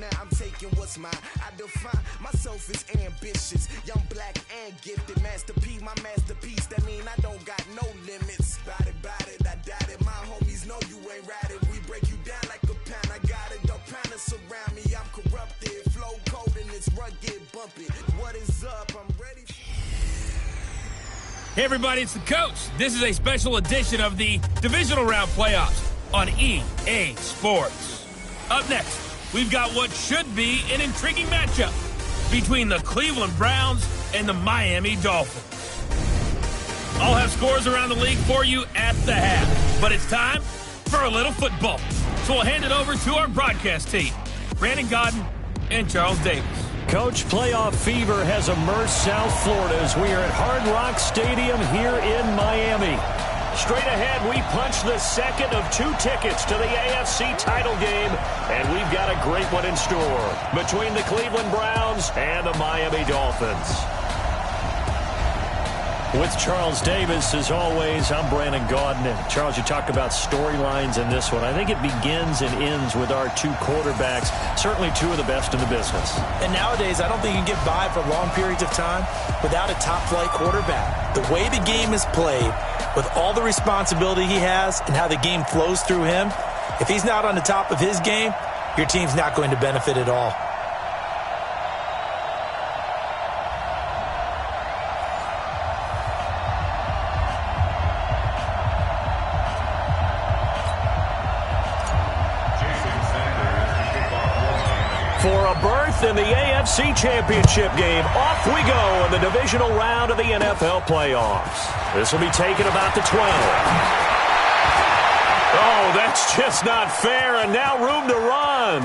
now I'm taking what's mine. I define myself as ambitious, young, black, and gifted. Master P, my masterpiece. That mean I don't got no limits. Bout it, I doubt it. My homies know you ain't ratted. We break you down like a pound. I got it, don't pound us around me. I'm corrupted, flow cold and it's rugged, bumpy. What is up? I'm ready for... Hey everybody, it's the Coach. This is a special edition of the Divisional Round Playoffs on EA Sports. Up next, we've got what should be an intriguing matchup between the Cleveland Browns and the Miami Dolphins. I'll have scores around the league for you at the half, but it's time for a little football. So we'll hand it over to our broadcast team, Brandon Gaudin and Charles Davis. Coach, playoff fever has immersed South Florida as we are at Hard Rock Stadium here in Miami. Straight ahead, we punch the second of 2 tickets to the AFC title game, and we've got a great one in store between the Cleveland Browns and the Miami Dolphins. With Charles Davis, as always, I'm Brandon Gaudin. And Charles, you talked about storylines in this one. I think it begins and ends with our 2 quarterbacks, certainly 2 of the best in the business. And nowadays, I don't think you can get by for long periods of time without a top-flight quarterback. The way the game is played, with all the responsibility he has and how the game flows through him, if he's not on the top of his game, your team's not going to benefit at all. For a berth in the AFC Championship game, off we go in the divisional round of the NFL playoffs. This will be taken about the 12. Oh, that's just not fair, and now room to run.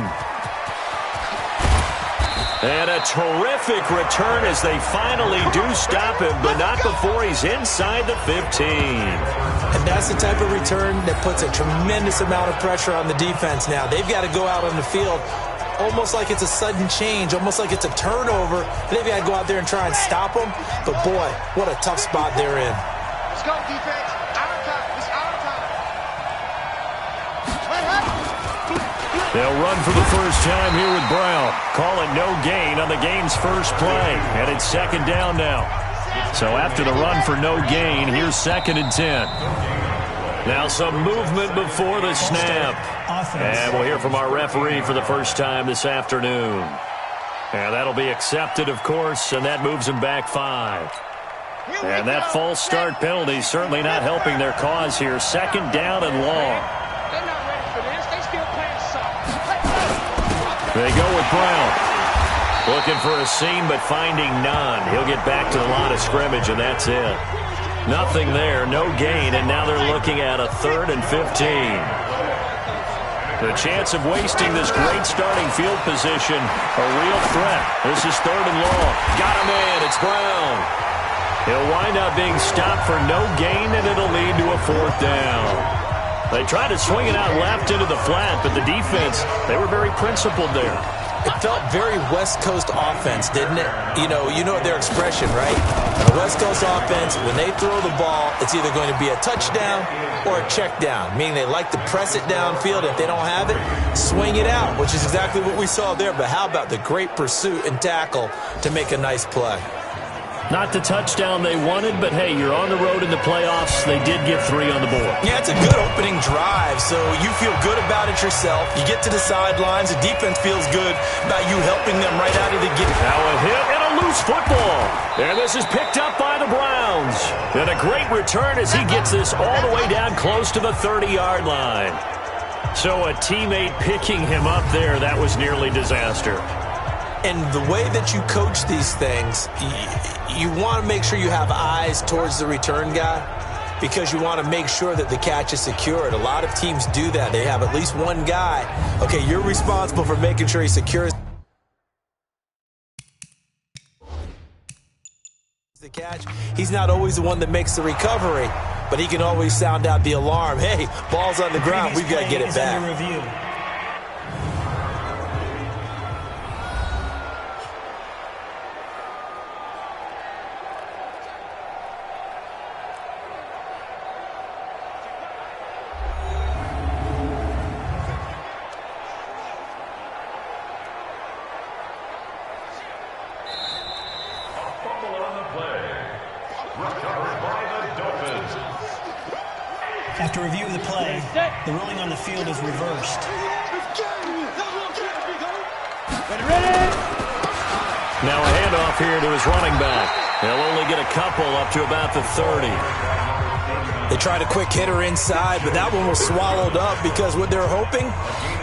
And a terrific return as they finally do stop him, but not before he's inside the 15. And that's the type of return that puts a tremendous amount of pressure on the defense now. They've got to go out on the field almost like it's a sudden change, almost like it's a turnover. They've got to go out there and try and stop them. But, boy, what a tough spot they're in. Let's go, defense. Our time. It's our time. They'll run for the first time here with Brown. Call it no gain on the game's first play. And it's 2nd down now. So after the run for no gain, here's 2nd and 10. Now some movement before the snap. And we'll hear from our referee for the first time this afternoon. And that'll be accepted, of course, and that moves him back 5. And that false start penalty certainly not helping their cause here. 2nd down and long. They're not ready for this. They still playing soft. They go with Brown. Looking for a seam, but finding none. He'll get back to the line of scrimmage, and that's it. Nothing there, no gain, and now they're looking at a 3rd and 15. The chance of wasting this great starting field position, a real threat. This is 3rd and long. Got him in, it's Brown. He'll wind up being stopped for no gain, and it'll lead to a 4th down. They tried to swing it out left into the flat, but the defense, they were very principled there. It felt very West Coast offense, didn't it? You know their expression, right? The West Coast offense, when they throw the ball, it's either going to be a touchdown or a check down, meaning they like to press it downfield. If they don't have it, swing it out, which is exactly what we saw there. But how about the great pursuit and tackle to make a nice play? Not the touchdown they wanted, but hey, you're on the road in the playoffs. They did get 3 on the board. Yeah, it's a good opening drive, so you feel good about it yourself. You get to the sidelines, the defense feels good about you helping them right out of the gate. Now a hit and a loose football. And this is picked up by the Browns. And a great return as he gets this all the way down close to the 30-yard line. So a teammate picking him up there, that was nearly disaster. And the way that you coach these things, you want to make sure you have eyes towards the return guy because you want to make sure that the catch is secured. A lot of teams do that. They have at least one guy. Okay, you're responsible for making sure he secures the catch. He's not always the one that makes the recovery, but he can always sound out the alarm. Hey, ball's on the ground. We've got to get it back. the ruling on the field is reversed. Now a handoff here to his running back. They'll only get a couple up to about the 30. They tried a quick hitter inside, but that one was swallowed up because what they're hoping,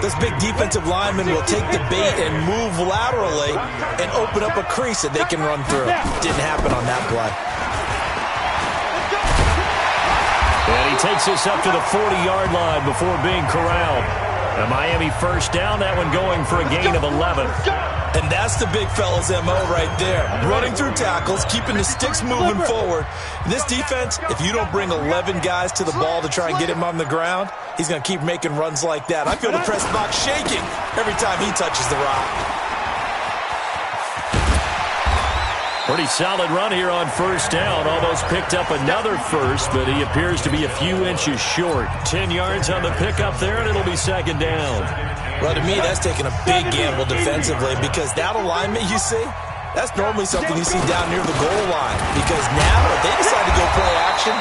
this big defensive lineman will take the bait and move laterally and open up a crease that they can run through. Didn't happen on that play. And he takes this up to the 40-yard line before being corralled. A Miami first down, that one going for a gain of 11. And that's the big fella's MO right there. Running through tackles, keeping the sticks moving forward. This defense, if you don't bring 11 guys to the ball to try and get him on the ground, he's going to keep making runs like that. I feel the press box shaking every time he touches the rock. Pretty solid run here on first down. Almost picked up another first, but he appears to be a few inches short. 10 yards on the pickup there, and it'll be second down. Well, to me, that's taking a big gamble defensively because that alignment you see, that's normally something you see down near the goal line. Because now, if they decide to go play action,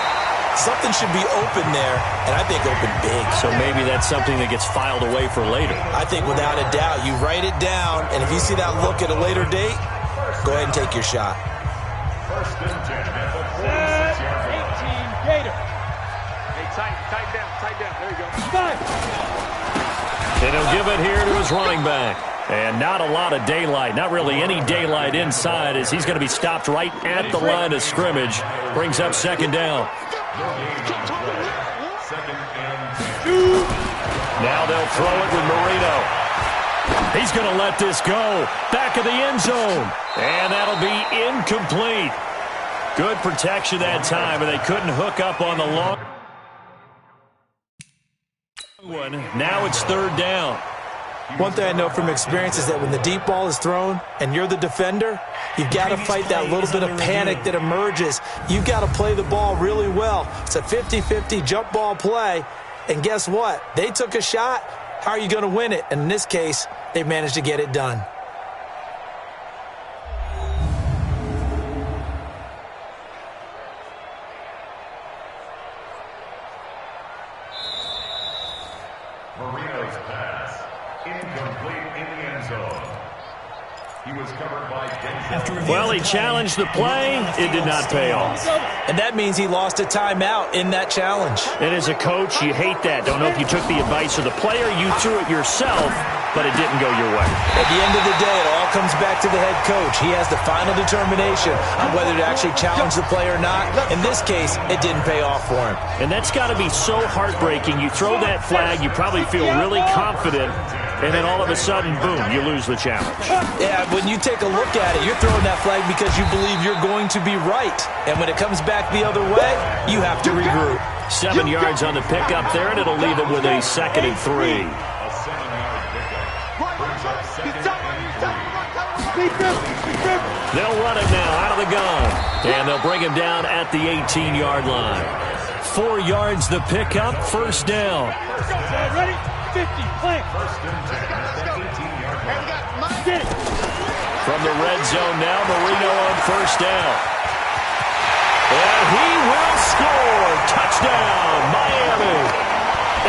something should be open there, and I think open big. So maybe that's something that gets filed away for later. I think without a doubt, you write it down, and if you see that look at a later date, go ahead and take your shot. First and 10 at the 18 Gator. Hey, tighten down. There you go. And he'll give it here to his running back. And not a lot of daylight, not really any daylight inside as he's going to be stopped right at the line of scrimmage. Brings up second down. Now they'll throw it with Marino. He's going to let this go. Back of the end zone. And that'll be incomplete. Good protection that time, and they couldn't hook up on the long one. Now it's third down. One thing I know from experience is that when the deep ball is thrown and you're the defender, you've got to fight that little bit of panic that emerges. You've got to play the ball really well. It's a 50-50 jump ball play, and guess what? They took a shot. How are you going to win it? And in this case, they managed to get it done. Marino's pass, incomplete in the end zone. He was covered by Denzel. Well, he challenged the play. It did not pay off. And that means he lost a timeout in that challenge. And as a coach, you hate that. Don't know if you took the advice of the player. You threw it yourself, but it didn't go your way. At the end of the day, it all comes back to the head coach. He has the final determination on whether to actually challenge the play or not. In this case, it didn't pay off for him. And that's got to be so heartbreaking. You throw that flag, you probably feel really confident, and then all of a sudden, boom, you lose the challenge. Yeah, when you take a look at it, you're throwing that flag because you believe you're going to be right. And when it comes back the other way, you have to regroup. 7 yards on the pickup there, and it'll leave them with a 2nd and 3. A 7-yard pickup. Brings up second and 10. They'll run it now out of the gun, and they'll bring him down at the 18-yard line. 4 yards the pickup, first down. Ready? 50, plant. First and 10 at the 18-yard line. Get it. From the red zone now, Marino on first down. And he will score. Touchdown, Miami.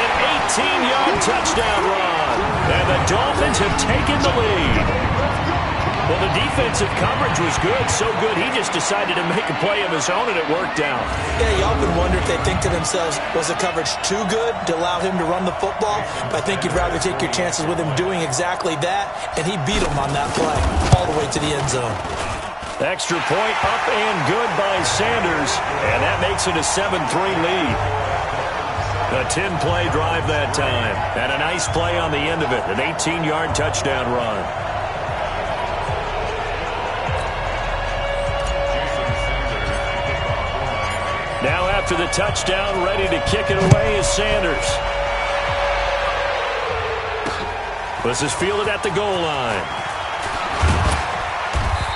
An 18-yard touchdown run. And the Dolphins have taken the lead. Well, the defensive coverage was good, so good he just decided to make a play of his own, and it worked out. Yeah, you often wonder if they think to themselves, was the coverage too good to allow him to run the football? But I think you'd rather take your chances with him doing exactly that, and he beat him on that play all the way to the end zone. Extra point up and good by Sanders, and that makes it a 7-3 lead. A 10-play drive that time, and a nice play on the end of it, an 18-yard touchdown run. Now after the touchdown, ready to kick it away is Sanders. This is fielded at the goal line.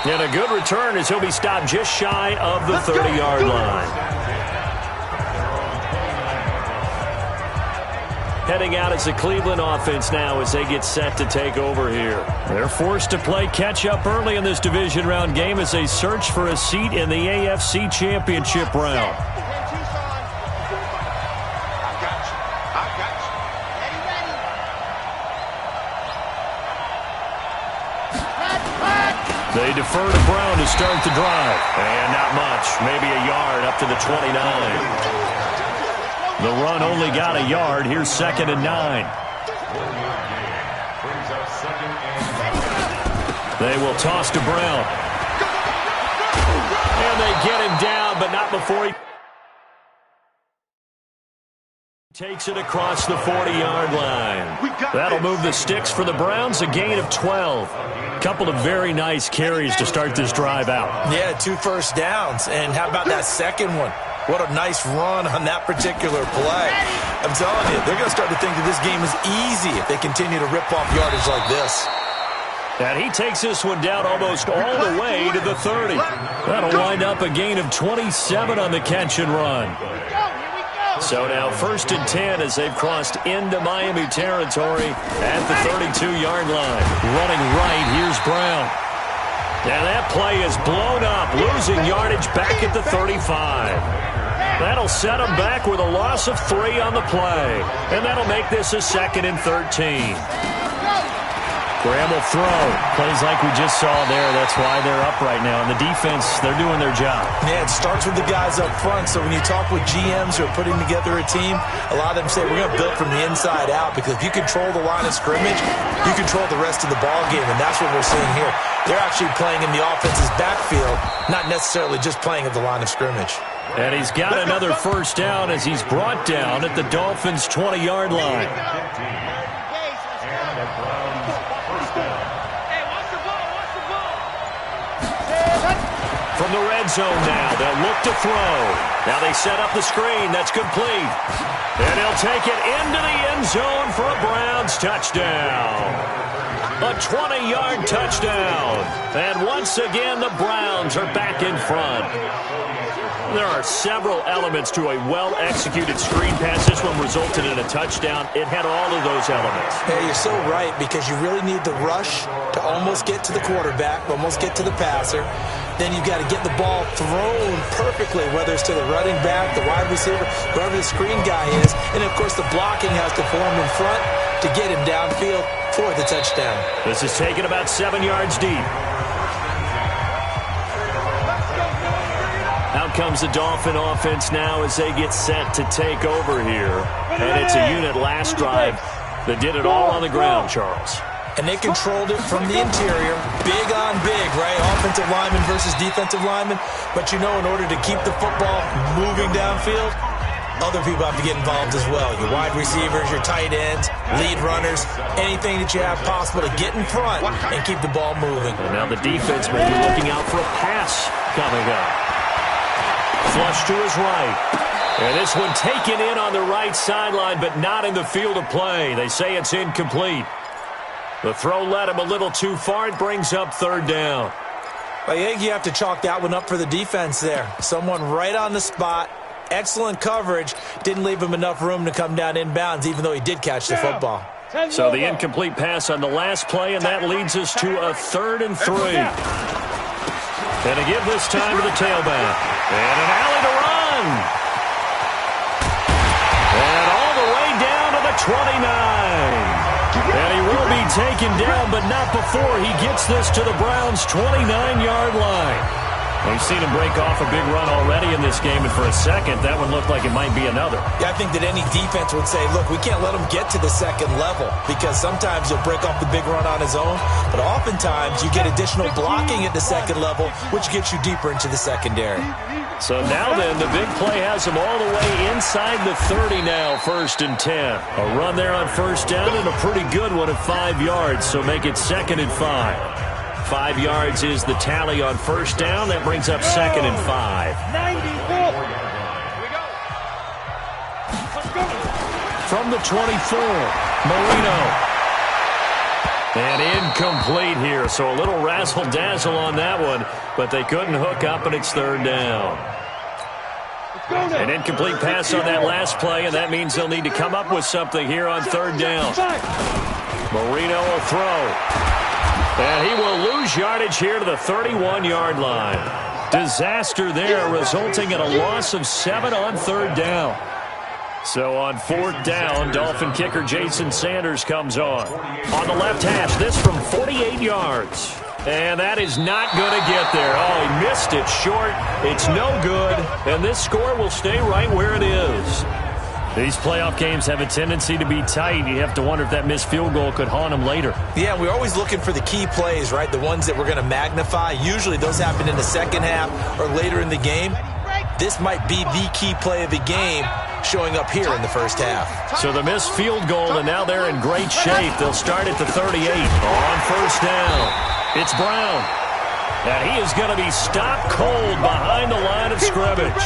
And a good return as he'll be stopped just shy of the 30-yard line. Heading out as the Cleveland offense now as they get set to take over here. They're forced to play catch-up early in this division round game as they search for a seat in the AFC Championship round. They defer to Brown to start the drive. And not much. Maybe a yard up to the 29. The run only got a yard. Here's 2nd and 9. They will toss to Brown. And they get him down, but not before he takes it across the 40-yard line. That'll move the sticks for the Browns, a gain of 12. Couple of very nice carries to start this drive out. Yeah, 2 first downs. And how about that second one? What a nice run on that particular play. I'm telling you, they're going to start to think that this game is easy if they continue to rip off yardage like this. And he takes this one down almost all the way to the 30. That'll wind up a gain of 27 on the catch and run. So now 1st and 10 as they've crossed into Miami territory at the 32-yard line. Running right, here's Brown. And that play is blown up, losing yardage back at the 35. That'll set him back with a loss of 3 on the play. And that'll make this a 2nd and 13. Graham will throw. Plays like we just saw there. That's why they're up right now. And the defense, they're doing their job. Yeah, it starts with the guys up front. So when you talk with GMs who are putting together a team, a lot of them say we're going to build from the inside out, because if you control the line of scrimmage, you control the rest of the ball game, and that's what we're seeing here. They're actually playing in the offense's backfield, not necessarily just playing at the line of scrimmage. And he's got another first down as he's brought down at the Dolphins' 20-yard line. From the red zone now, they'll look to throw. Now they set up the screen. That's complete. And he'll take it into the end zone for a Browns touchdown. A 20-yard touchdown. And once again, the Browns are back in front. There are several elements to a well-executed screen pass. This one resulted in a touchdown. It had all of those elements. Yeah, you're so right, because you really need the rush to almost get to the quarterback, almost get to the passer. Then you've got to get the ball thrown perfectly, whether it's to the running back, the wide receiver, whoever the screen guy is. And, of course, the blocking has to form in front to get him downfield for the touchdown. This is taken about 7 yards deep. Out comes the Dolphin offense now as they get set to take over here. And it's a unit last drive that did it all on the ground, Charles. And they controlled it from the interior. Big on big, right? Offensive lineman versus defensive lineman. But, you know, in order to keep the football moving downfield, other people have to get involved as well. Your wide receivers, your tight ends, lead runners, anything that you have possible to get in front and keep the ball moving. And now the defense may be looking out for a pass coming up. Flush to his right. And this one taken in on the right sideline, but not in the field of play. They say it's incomplete. The throw led him a little too far. It brings up 3rd down. I think you have to chalk that one up for the defense there. Someone right on the spot. Excellent coverage. Didn't leave him enough room to come down inbounds, even though he did catch the football. So the incomplete pass on the last play, and that leads us to a 3rd and 3. And to give this time to the tailback. And an alley to run. And all the way down to the 29. And he will be taken down, but not before he gets this to the Browns' 29-yard line. We've seen him break off a big run already in this game, and for a second, that one looked like it might be another. Yeah, I think that any defense would say, look, we can't let him get to the second level, because sometimes he'll break off the big run on his own, but oftentimes you get additional blocking at the second level, which gets you deeper into the secondary. So now then, the big play has him all the way inside the 30 now, 1st and 10. A run there on 1st down and a pretty good one at 5 yards, so make it 2nd and 5. 5 yards is the tally on 1st down. That brings up 2nd and 5. From the 24, Marino. And incomplete here, so a little razzle-dazzle on that one, but they couldn't hook up, and it's 3rd down. An incomplete pass on that last play, and that means they'll need to come up with something here on 3rd down. Marino will throw. And he will lose yardage here to the 31-yard line. Disaster there, resulting in a loss of 7 on 3rd down. So on 4th down, Dolphin kicker Jason Sanders comes on. On the left hash, this from 48 yards. And that is not going to get there. Oh, he missed it short. It's no good. And this score will stay right where it is. These playoff games have a tendency to be tight. You have to wonder if that missed field goal could haunt them later. Yeah, we're always looking for the key plays, right? The ones that we're going to magnify. Usually those happen in the second half or later in the game. This might be the key play of the game showing up here in the first half. So the missed field goal, and now they're in great shape. They'll start at the 38 on first down. It's Brown. And he is going to be stopped cold behind the line of scrimmage.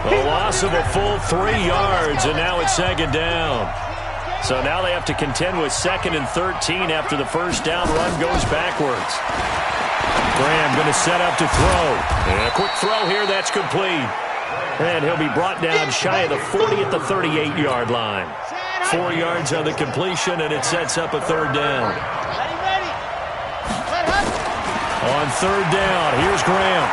A loss of a full 3 yards, and now it's second down. So now they have to contend with 2nd and 13 after the first down run goes backwards. Graham going to set up to throw. And a quick throw here, that's complete. And he'll be brought down shy of the 40 at the 38-yard line. 4 yards on the completion, and it sets up a third down. On third down, here's Graham.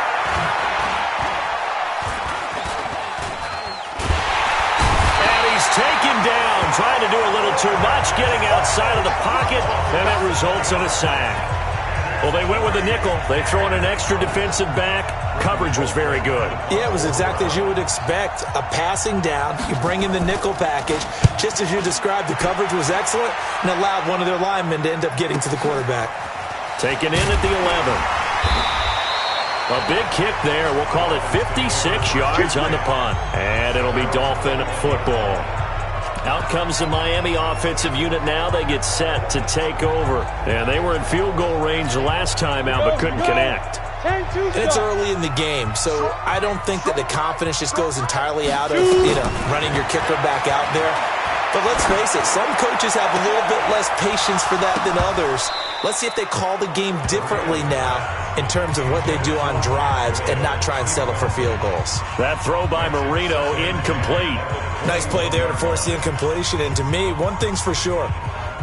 And he's taken down, trying to do a little too much, getting outside of the pocket, and it results in a sack. Well, they went with a nickel. They throw in an extra defensive back. Coverage was very good. Yeah, it was exactly as you would expect. A passing down. You bring in the nickel package. Just as you described, the coverage was excellent and allowed one of their linemen to end up getting to the quarterback. Taken in at the 11. A big kick there. We'll call it 56 yards on the punt. And it'll be Dolphin football. Out comes the Miami offensive unit now. They get set to take over. And they were in field goal range last time out but couldn't connect. And it's early in the game, so I don't think that the confidence just goes entirely out of, running your kicker back out there. But let's face it, some coaches have a little bit less patience for that than others. Let's see if they call the game differently now in terms of what they do on drives and not try and settle for field goals. That throw by Marino incomplete. Nice play there to force the incompletion. And to me, one thing's for sure.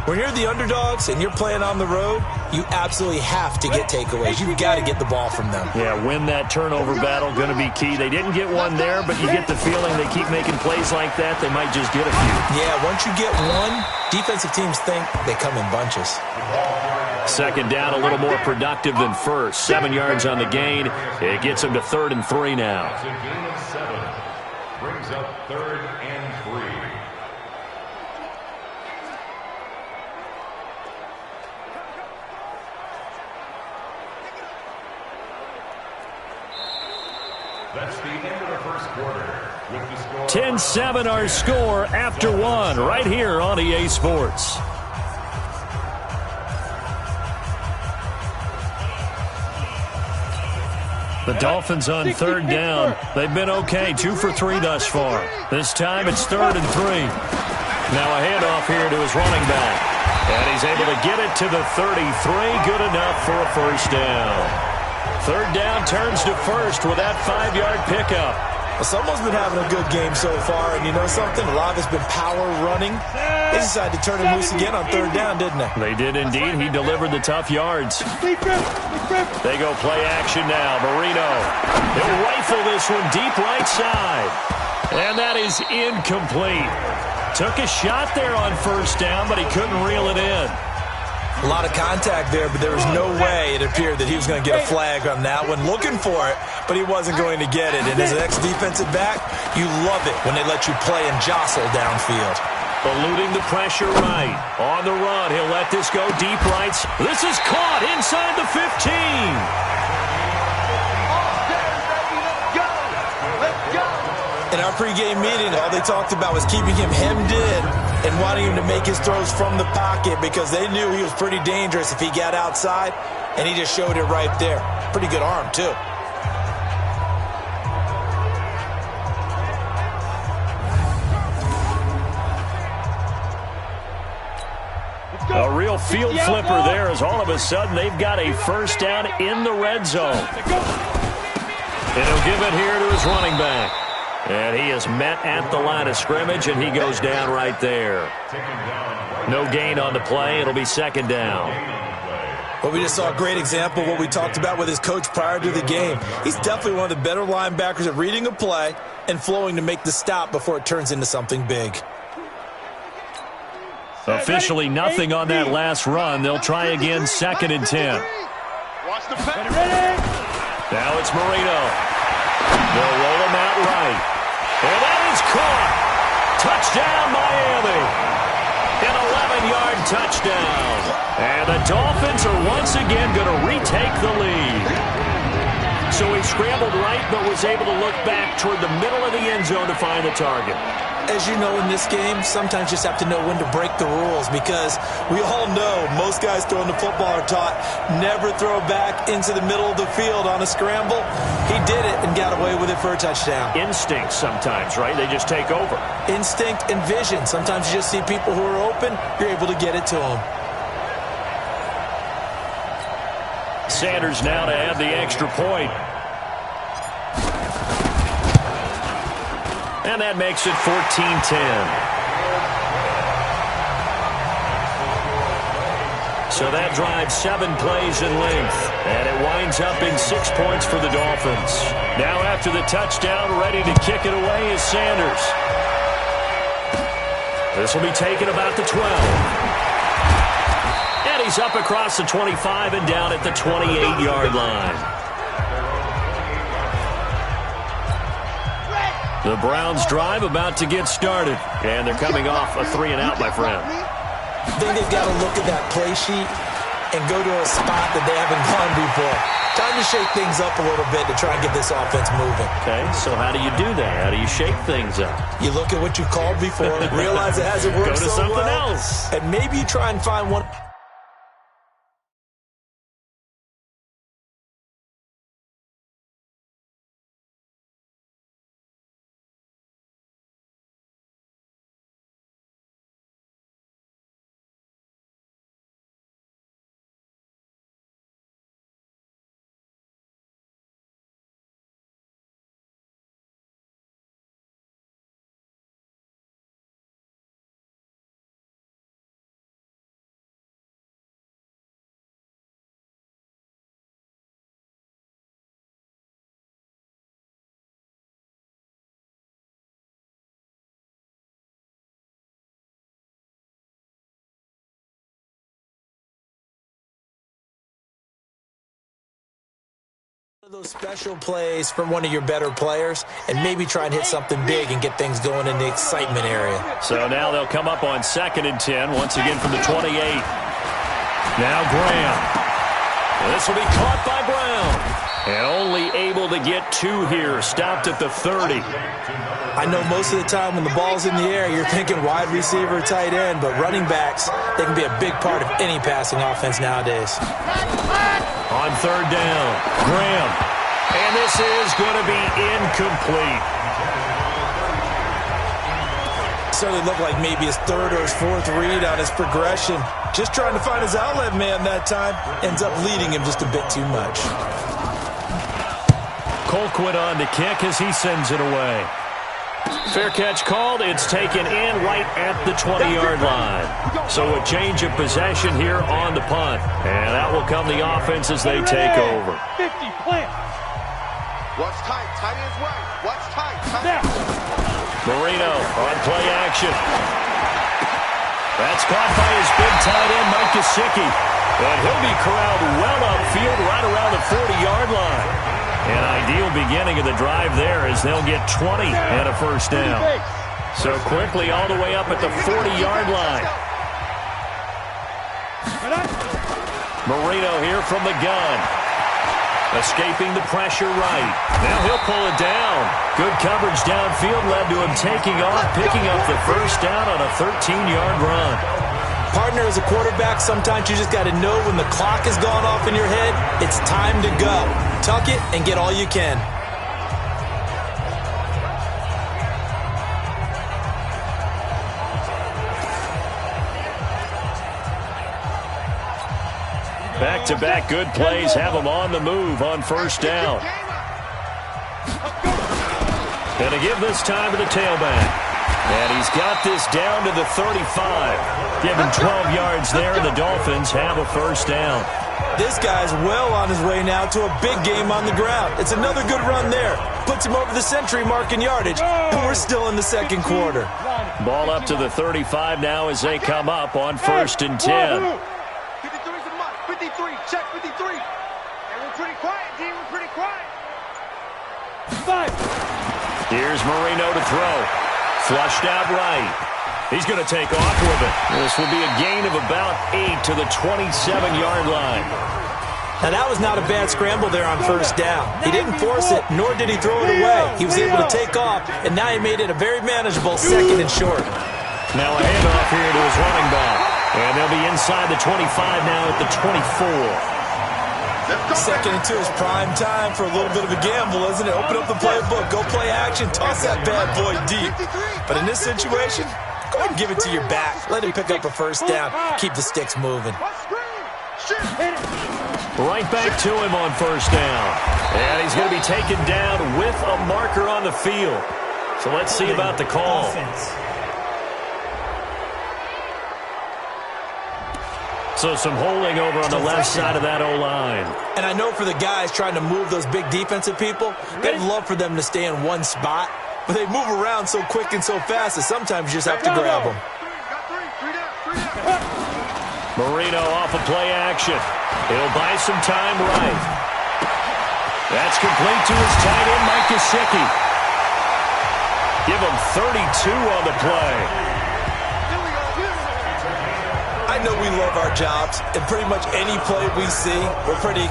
When you're the underdogs and you're playing on the road, you absolutely have to get takeaways. You've got to get the ball from them. Yeah, win that turnover battle, going to be key. They didn't get one there, but you get the feeling they keep making plays like that, they might just get a few. Yeah, once you get one, defensive teams think they come in bunches. Second down, a little more productive than first. 7 yards on the gain. It gets them to 3rd and 3 now. It's a gain of 7. Brings up 3rd and 3. That's the end of the first quarter. With the score 10-7 our score after 1 right here on EA Sports. The Dolphins on 3rd down. They've been okay, 2 for 3 thus far. This time it's 3rd and 3. Now a handoff here to his running back. And he's able to get it to the 33. Good enough for a first down. 3rd down turns to first with that 5-yard pickup. Well, someone's been having a good game so far, and you know something? A lot of it's been power running. They decided to turn him loose again on 3rd down, didn't they? They did indeed. He delivered the tough yards. They go play action now. Marino. He'll rifle this one deep right side. And that is incomplete. Took a shot there on first down, but he couldn't reel it in. A lot of contact there, but there was no way it appeared that he was going to get a flag on that one. Looking for it, but he wasn't going to get it. And as an ex-defensive back, you love it when they let you play and jostle downfield. Eluding the pressure right. On the run, he'll let this go deep right. This is caught inside the 15. In our pregame meeting, all they talked about was keeping him hemmed in and wanting him to make his throws from the pocket because they knew he was pretty dangerous if he got outside, and he just showed it right there. Pretty good arm, too. A real field flipper there as all of a sudden they've got a first down in the red zone. And he'll give it here to his running back. And he is met at the line of scrimmage, and he goes down right there. No gain on the play. It'll be 2nd down. Well, we just saw a great example of what we talked about with his coach prior to the game. He's definitely one of the better linebackers at reading a play and flowing to make the stop before it turns into something big. Officially nothing on that last run. They'll try again 2nd and 10. Watch the pass. Ready. Now it's Marino. They'll roll him out right. And that is caught. Touchdown, Miami. An 11-yard touchdown. And the Dolphins are once again going to retake the lead. So he scrambled right, but was able to look back toward the middle of the end zone to find the target. As you know, in this game, sometimes you just have to know when to break the rules, because we all know most guys throwing the football are taught never throw back into the middle of the field on a scramble. He did it and got away with it for a touchdown. Instinct sometimes, right? They just take over. Instinct and vision. Sometimes you just see people who are open, you're able to get it to them. Sanders now to add the extra point. And that makes it 14-10. So that drives 7 plays in length. And it winds up in 6 points for the Dolphins. Now after the touchdown, ready to kick it away is Sanders. This will be taken about the 12. And he's up across the 25 and down at the 28-yard line. The Browns drive about to get started. And they're coming off a 3-and-out, my friend. I think they've got to look at that play sheet and go to a spot that they haven't gone before. Time to shake things up a little bit to try and get this offense moving. Okay, so how do you do that? How do you shake things up? You look at what you called before, realize it hasn't worked so well. Go to something else. And maybe you try and find one. Those special plays from one of your better players and maybe try and hit something big and get things going in the excitement area. So now they'll come up on 2nd and 10 once again from the 28. Now Graham. This will be caught by Brown. And only able to get 2 here. Stopped at the 30. I know most of the time when the ball's in the air, you're thinking wide receiver, tight end, but running backs, they can be a big part of any passing offense nowadays. On 3rd down, Graham. And this is going to be incomplete. Certainly looked like maybe his 3rd or his 4th read on his progression. Just trying to find his outlet man that time. Ends up leading him just a bit too much. Colquitt on to kick as he sends it away. Fair catch called. It's taken in right at the 20-yard line. So a change of possession here on the punt. And that will come the offense as they take over. 50, plant. Watch tight. Tight ends right. Watch tight. Tight. Marino on play action. That's caught by his big tight end, Mike Gesicki. And he'll be corralled well upfield right around the 40-yard line. An ideal beginning of the drive there as they'll get 20 and a first down. So quickly all the way up at the 40-yard line. Marino here from the gun. Escaping the pressure right. Now he'll pull it down. Good coverage downfield led to him taking off, picking up the first down on a 13-yard run. Partner, as a quarterback, sometimes you just got to know when the clock has gone off in your head, it's time to go. Tuck it and get all you can. Back-to-back good plays have them on the move on first down. Going to give this time to the tailback. And he's got this down to the 35. Given 12 yards there, and the Dolphins have a first down. This guy's well on his way now to a big game on the ground. It's another good run there. Puts him over the century mark in yardage, and we're still in the 2nd quarter. Ball up to the 35 now as they come up on 1st and 10. 53's a mark. 53. Check 53. we're pretty quiet, D. We're pretty quiet. 5. Here's Marino to throw. Flushed out right. He's going to take off with it. This will be a gain of about 8 to the 27-yard line. Now, that was not a bad scramble there on first down. He didn't force it, nor did he throw it away. He was able to take off, and now he made it a very manageable 2nd and short. Now a handoff here to his running back. And they'll be inside the 25 now at the 24. 2nd and 2 is prime time for a little bit of a gamble, isn't it? Open up the playbook, go play action, toss that bad boy deep. But in this situation, go ahead and give it to your back. Let him pick up a first down. Keep the sticks moving. Right back to him on first down. And he's going to be taken down with a marker on the field. So let's see about the call. So some holding over on the left side of that O-line. And I know for the guys trying to move those big defensive people, they'd love for them to stay in one spot. But they move around so quick and so fast that sometimes you just have to grab them. Marino off of play action. He'll buy some time right. That's complete to his tight end, Mike Gesicki. Give him 32 on the play. I know we love our jobs, and pretty much any play we see, we're pretty,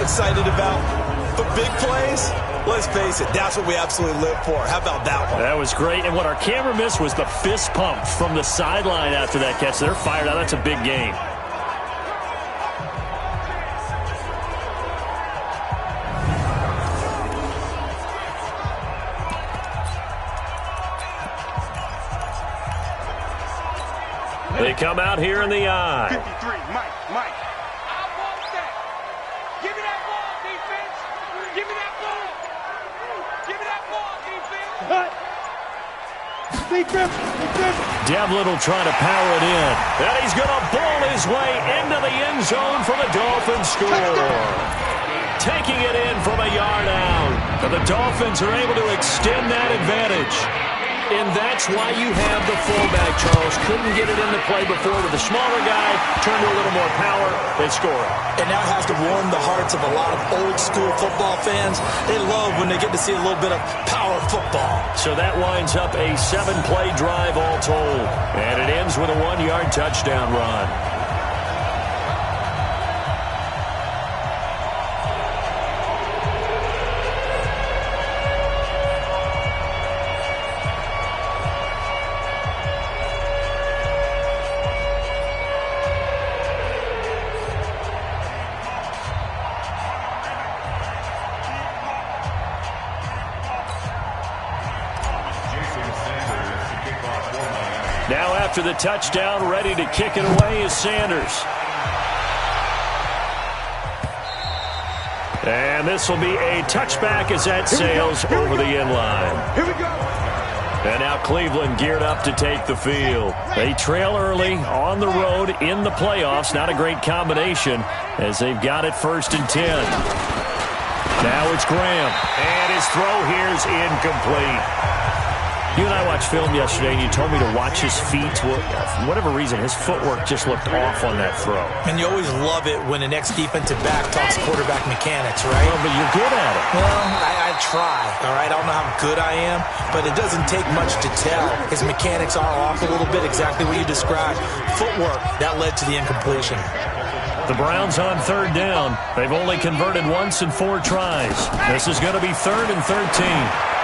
excited about. But big plays, let's face it, that's what we absolutely live for. How about that one? That was great, and what our camera missed was the fist pump from the sideline after that catch. They're fired out. That's a big game. They come out here in the eye. 53, Mike. I want that. Give me that ball, defense. Give me that ball. Give me that ball, defense. Devlin will try to power it in. And he's going to ball his way into the end zone for the Dolphins score. Taking it in from a yard out. And the Dolphins are able to extend that advantage. And that's why you have the fullback, Charles. Couldn't get it into play before with the smaller guy. Turned to a little more power. They score. And that has to warm the hearts of a lot of old-school football fans. They love when they get to see a little bit of power football. So that winds up a 7-play drive all told. And it ends with a 1-yard touchdown run. Now after the touchdown, ready to kick it away is Sanders. And this will be a touchback as that sails over the end line. Here we go. And now Cleveland geared up to take the field. They trail early on the road in the playoffs. Not a great combination as they've got it 1st and 10. Now it's Graham. And his throw here is incomplete. You and I watched film yesterday, and you told me to watch his feet. For whatever reason, his footwork just looked off on that throw. And you always love it when the next defensive back talks quarterback mechanics, right? Well, but you're good at it. Well, I try, all right? I don't know how good I am, but it doesn't take much to tell. His mechanics are off a little bit, exactly what you described. Footwork, that led to the incompletion. The Browns on 3rd down. They've only converted once in 4 tries. This is going to be 3rd and 13.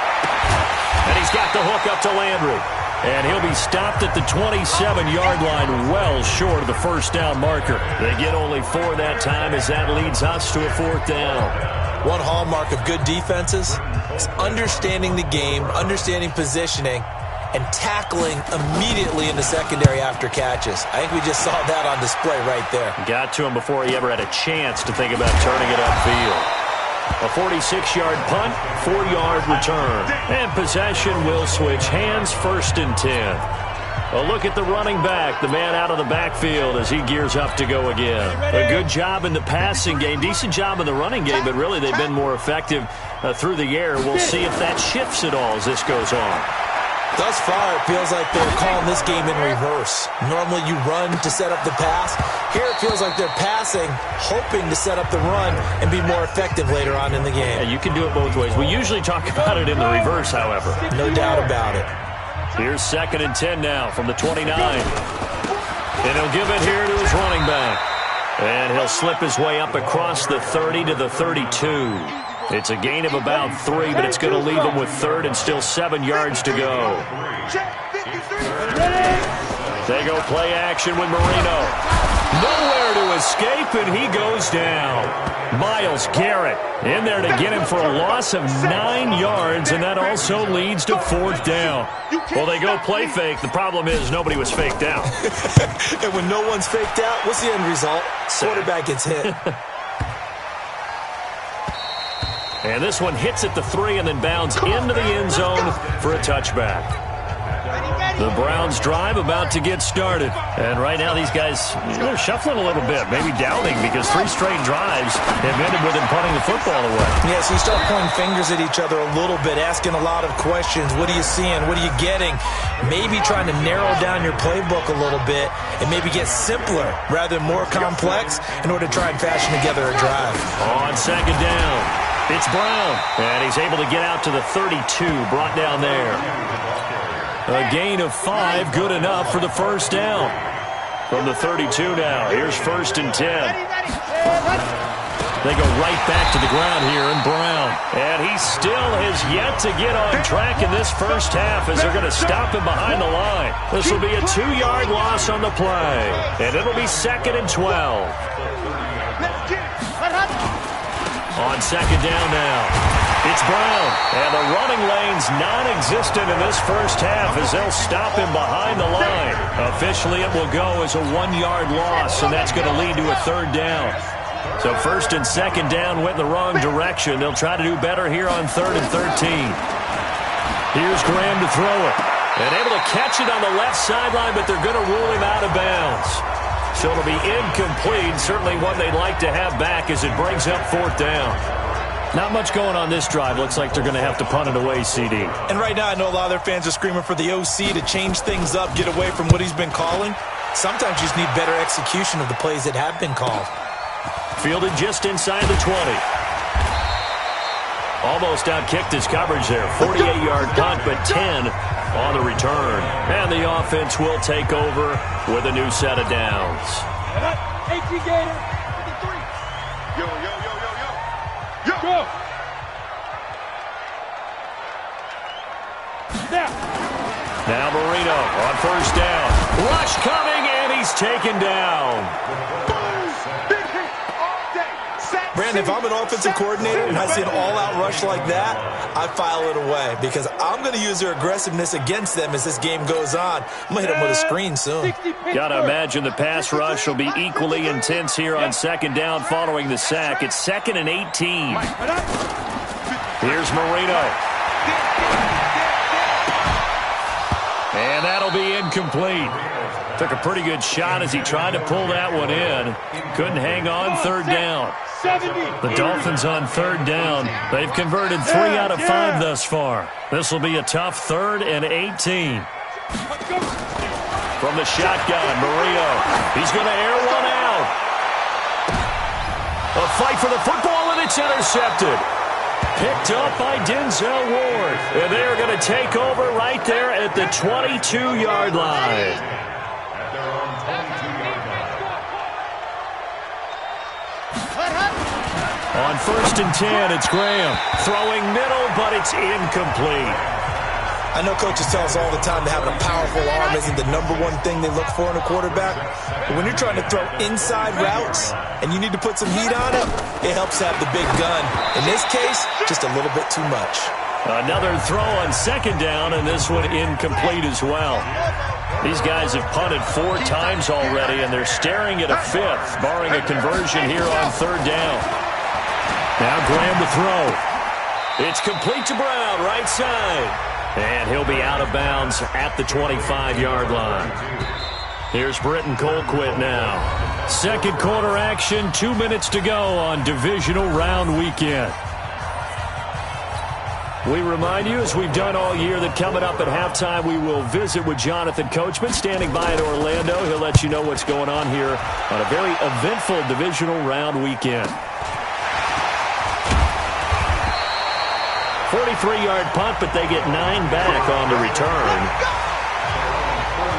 And he's got the hook up to Landry. And he'll be stopped at the 27-yard line, well short of the first down marker. They get only 4 that time as that leads us to a 4th down. One hallmark of good defenses is understanding the game, understanding positioning, and tackling immediately in the secondary after catches. I think we just saw that on display right there. Got to him before he ever had a chance to think about turning it upfield. A 46-yard punt, 4-yard return. And possession will switch hands, 1st and 10. A look at the running back, the man out of the backfield as he gears up to go again. A good job in the passing game, decent job in the running game, but really they've been more effective through the air. We'll see if that shifts at all as this goes on. Thus far, it feels like they're calling this game in reverse. Normally you run to set up the pass. Here it feels like they're passing, hoping to set up the run and be more effective later on in the game. Yeah, you can do it both ways. We usually talk about it in the reverse, however. No doubt about it. Here's 2nd and 10 now from the 29. And he'll give it here to his running back. And he'll slip his way up across the 30 to the 32. It's a gain of about 3, but it's going to leave him with 3rd and still 7 yards to go. They go play action with Marino. Nowhere to escape, and he goes down. Myles Garrett in there to get him for a loss of 9 yards, and that also leads to 4th down. Well, they go play fake. The problem is nobody was faked out. And when no one's faked out, what's the end result? Quarterback gets hit. And this one hits at the 3 and then bounds into the end zone for a touchback. The Browns drive about to get started. And right now these guys, they're shuffling a little bit, maybe doubting, because 3 straight drives have ended with them punting the football away. Yeah, so you start pointing fingers at each other a little bit, asking a lot of questions. What are you seeing? What are you getting? Maybe trying to narrow down your playbook a little bit and maybe get simpler rather than more complex in order to try and fashion together a drive. On 2nd down, it's Brown, and he's able to get out to the 32, brought down there. A gain of 5, good enough for the 1st down. From the 32 now, here's 1st and 10. They go right back to the ground here, and Brown. And he still has yet to get on track in this first half as they're going to stop him behind the line. This will be a 2-yard loss on the play, and it'll be 2nd and 12. On 2nd down now, it's Brown, and the running lane's non-existent in this first half as they'll stop him behind the line. Officially, it will go as a 1-yard loss, and that's going to lead to a 3rd down. So 1st and 2nd down went in the wrong direction. They'll try to do better here on 3rd and 13. Here's Graham to throw it, and able to catch it on the left sideline, but they're going to rule him out of bounds. So it'll be incomplete, certainly one they'd like to have back as it brings up 4th down. Not much going on this drive. Looks like they're going to have to punt it away, CD. And right now I know a lot of their fans are screaming for the OC to change things up, get away from what he's been calling. Sometimes you just need better execution of the plays that have been called. Fielded just inside the 20. Almost outkicked his coverage there. 48-yard punt, but 10 on the return. And the offense will take over with a new set of downs. 18 Gator, 53. Yo. Go. Now Marino on 1st down. Rush coming, and he's taken down. Brandon, if I'm an offensive coordinator and I see an all-out rush like that, I file it away because I'm going to use their aggressiveness against them as this game goes on. I'm going to hit them with a screen soon. Got to imagine the pass rush will be equally intense here on 2nd down following the sack. It's 2nd and 18. Here's Marino. And that'll be incomplete. Took a pretty good shot as he tried to pull that one in. Couldn't hang on 3rd down. The Dolphins on 3rd down. They've converted 3 out of 5 thus far. This will be a tough 3rd and 18. From the shotgun, Marino. He's going to air one out. A fight for the football, and it's intercepted. Picked up by Denzel Ward. And they're going to take over right there at the 22-yard line. On 1st and 10, it's Graham. Throwing middle, but it's incomplete. I know coaches tell us all the time that having a powerful arm isn't the #1 thing they look for in a quarterback. But when you're trying to throw inside routes and you need to put some heat on it, it helps to have the big gun. In this case, just a little bit too much. Another throw on 2nd down, and this one incomplete as well. These guys have punted 4 times already, and they're staring at a 5th, barring a conversion here on 3rd down. Now Graham to throw. It's complete to Brown, right side. And he'll be out of bounds at the 25-yard line. Here's Britton Colquitt now. 2nd quarter action, 2 minutes to go on divisional round weekend. We remind you, as we've done all year, that coming up at halftime, we will visit with Jonathan Coachman, standing by in Orlando. He'll let you know what's going on here on a very eventful divisional round weekend. 43-yard punt, but they get 9 back on the return.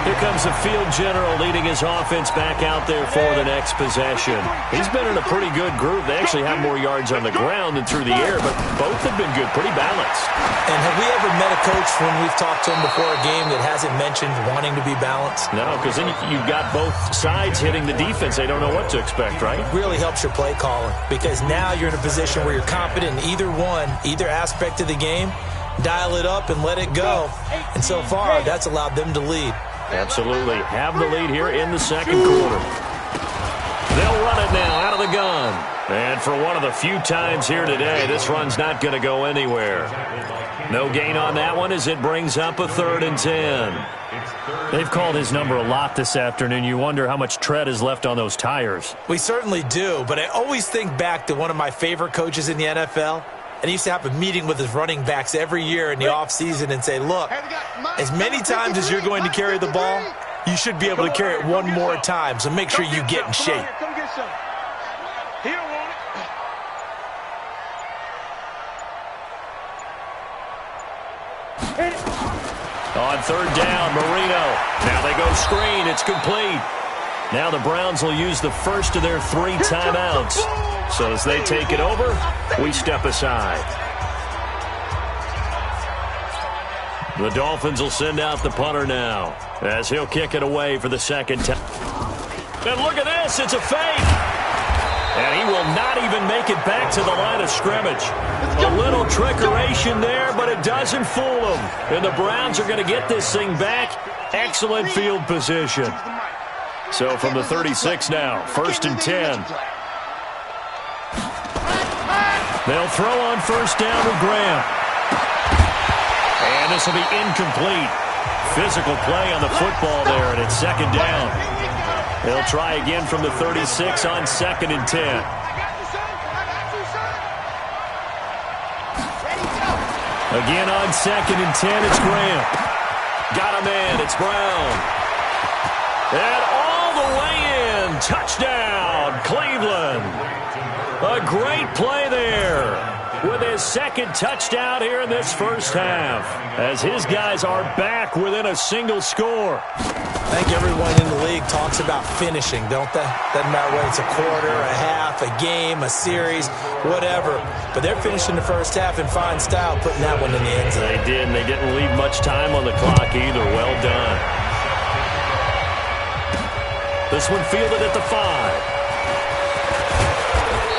Here comes the field general leading his offense back out there for the next possession. He's been in a pretty good group. They actually have more yards on the ground than through the air, but both have been good, pretty balanced. And have we ever met a coach when we've talked to him before a game that hasn't mentioned wanting to be balanced? No, because then you've got both sides hitting the defense. They don't know what to expect, right? It really helps your play calling, because now you're in a position where you're confident in either aspect of the game. Dial it up and let it go. And so far, that's allowed them to lead. Absolutely. Have the lead here in the second quarter. They'll run it now out of the gun. And for one of the few times here today, this run's not going to go anywhere. No gain on that one as it brings up a 3rd and 10. They've called his number a lot this afternoon. You wonder how much tread is left on those tires. We certainly do, but I always think back to one of my favorite coaches in the NFL. And he used to have a meeting with his running backs every year in the offseason and say, look, as many times as you're going to carry the ball, you should be able to carry it one more time, so make sure you get in shape. Come get some. He don't want it. On 3rd down, Marino. Now they go screen. It's complete. Now the Browns will use the first of their 3 timeouts. So as they take it over, we step aside. The Dolphins will send out the punter now as he'll kick it away for the second time. And look at this. It's a fake. And he will not even make it back to the line of scrimmage. A little trickeration there, but it doesn't fool him. And the Browns are going to get this thing back. Excellent field position. So from the 36 now, 1st and 10. They'll throw on 1st down with Graham. And this will be incomplete. Physical play on the football there, and it's 2nd down. They'll try again from the 36 on 2nd and 10. Again on 2nd and 10, it's Graham. Got a man, it's Brown. And all the way in, touchdown, Cleveland. A great play there with his 2nd touchdown here in this first half, as his guys are back within a single score. I think everyone in the league talks about finishing, don't they? Doesn't matter whether it's a quarter, a half, a game, a series, whatever. But they're finishing the first half in fine style, putting that one in the end zone. They did, and they didn't leave much time on the clock either. Well done. This one fielded at the 5.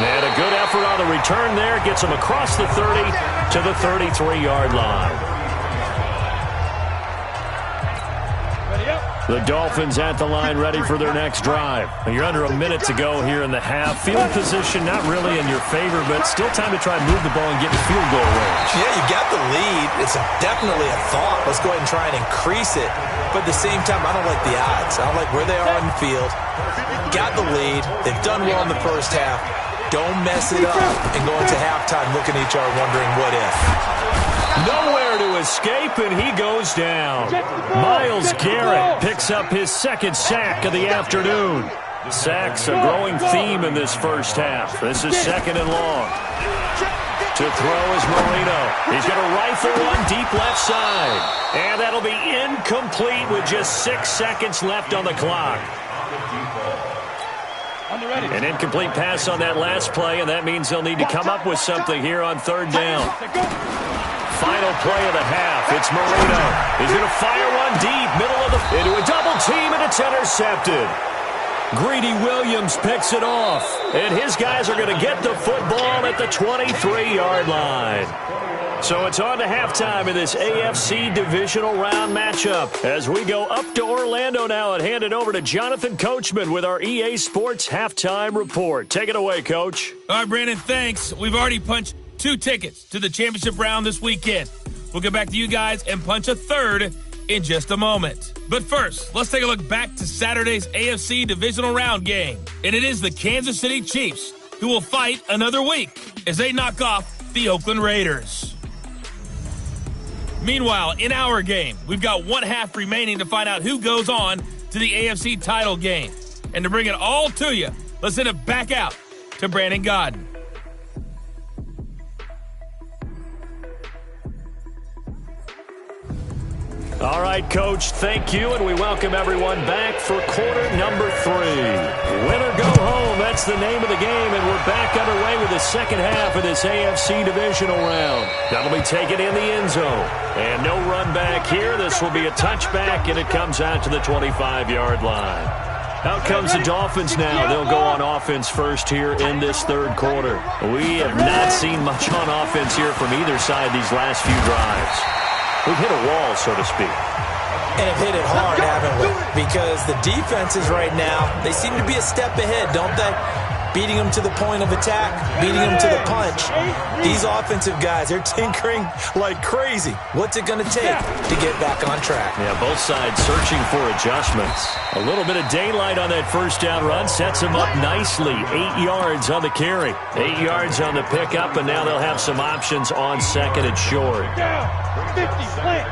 And a good effort on the return there. Gets him across the 30 to the 33-yard line. The Dolphins at the line ready for their next drive. You're under a minute to go here in the half. Field position not really in your favor, but still time to try and move the ball and get in field goal range. Yeah, you got the lead. It's definitely a thought. Let's go ahead and try and increase it. But at the same time, I don't like the odds. I don't like where they are on the field. Got the lead. They've done well in the first half. Don't mess it up and go into halftime looking at each other wondering what if. Nowhere to escape, and he goes down. Myles Garrett picks up his 2nd sack of the afternoon. Sacks a growing theme in this first half. This is 2nd and long. To throw is Marino. He's going to rifle one deep left side. And that'll be incomplete with just 6 seconds left on the clock. An incomplete pass on that last play, and that means they'll need to come up with something here on 3rd down. Final play of the half. It's Marino. He's going to fire one deep, middle of the... into a double team, and it's intercepted. Greedy Williams picks it off, and his guys are going to get the football at the 23-yard line. So it's on to halftime in this AFC divisional round matchup as we go up to Orlando now and hand it over to Jonathan Coachman with our EA Sports Halftime Report. Take it away, Coach. All right, Brandon, thanks. We've already punched 2 tickets to the championship round this weekend. We'll get back to you guys and punch a 3rd in just a moment. But first, let's take a look back to Saturday's AFC divisional round game. And it is the Kansas City Chiefs who will fight another week as they knock off the Oakland Raiders. Meanwhile, in our game, we've got 1 half remaining to find out who goes on to the AFC title game. And to bring it all to you, let's send it back out to Brandon Gaudin. All right, Coach, thank you, and we welcome everyone back for quarter number 3. Win or go home, that's the name of the game, and we're back underway with the second half of this AFC divisional round. That'll be taken in the end zone. And no run back here. This will be a touchback, and it comes out to the 25-yard line. Out comes the Dolphins now. They'll go on offense first here in this third quarter. We have not seen much on offense here from either side these last few drives. We've hit a wall, so to speak. And have hit it hard, haven't we? Because the defenses right now, they seem to be a step ahead, don't they? Beating them to the point of attack, beating them to the punch. These offensive guys, they're tinkering like crazy. What's it going to take to get back on track? Yeah, both sides searching for adjustments. A little bit of daylight on that first down run sets them up nicely. 8 yards on the carry, 8 yards on the pickup, and now they'll have some options on second and short. 50, plant.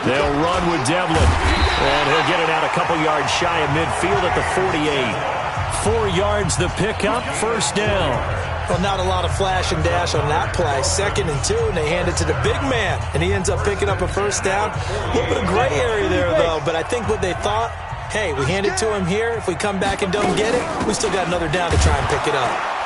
They'll run with Devlin, and he'll get it out a couple yards shy of midfield at the 48. 4 yards the pickup, first down. Well, not a lot of flash and dash on that play. 2nd and 2, and they hand it to the big man, and he ends up picking up a first down. A little bit of gray area there, though, but I think what they thought, hey, we hand it to him here. If we come back and don't get it, we still got another down to try and pick it up.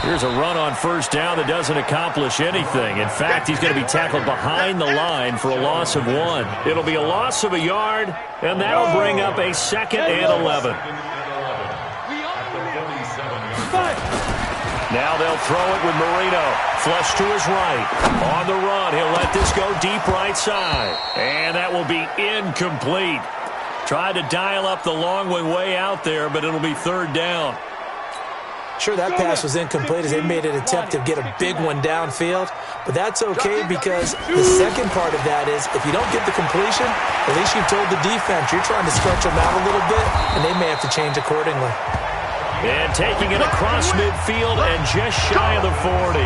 Here's a run on first down that doesn't accomplish anything. In fact, he's going to be tackled behind the line for a loss of 1. It'll be a loss of a yard, and that'll bring up a 2nd and 11. Now they'll throw it with Marino. Flush to his right. On the run, he'll let this go deep right side. And that will be incomplete. Tried to dial up the long one way out there, but it'll be 3rd down. Sure, that pass was incomplete as they made an attempt to get a big one downfield, but that's okay because the second part of that is if you don't get the completion, at least you've told the defense you're trying to stretch them out a little bit, and they may have to change accordingly. And taking it across midfield and just shy of the 40.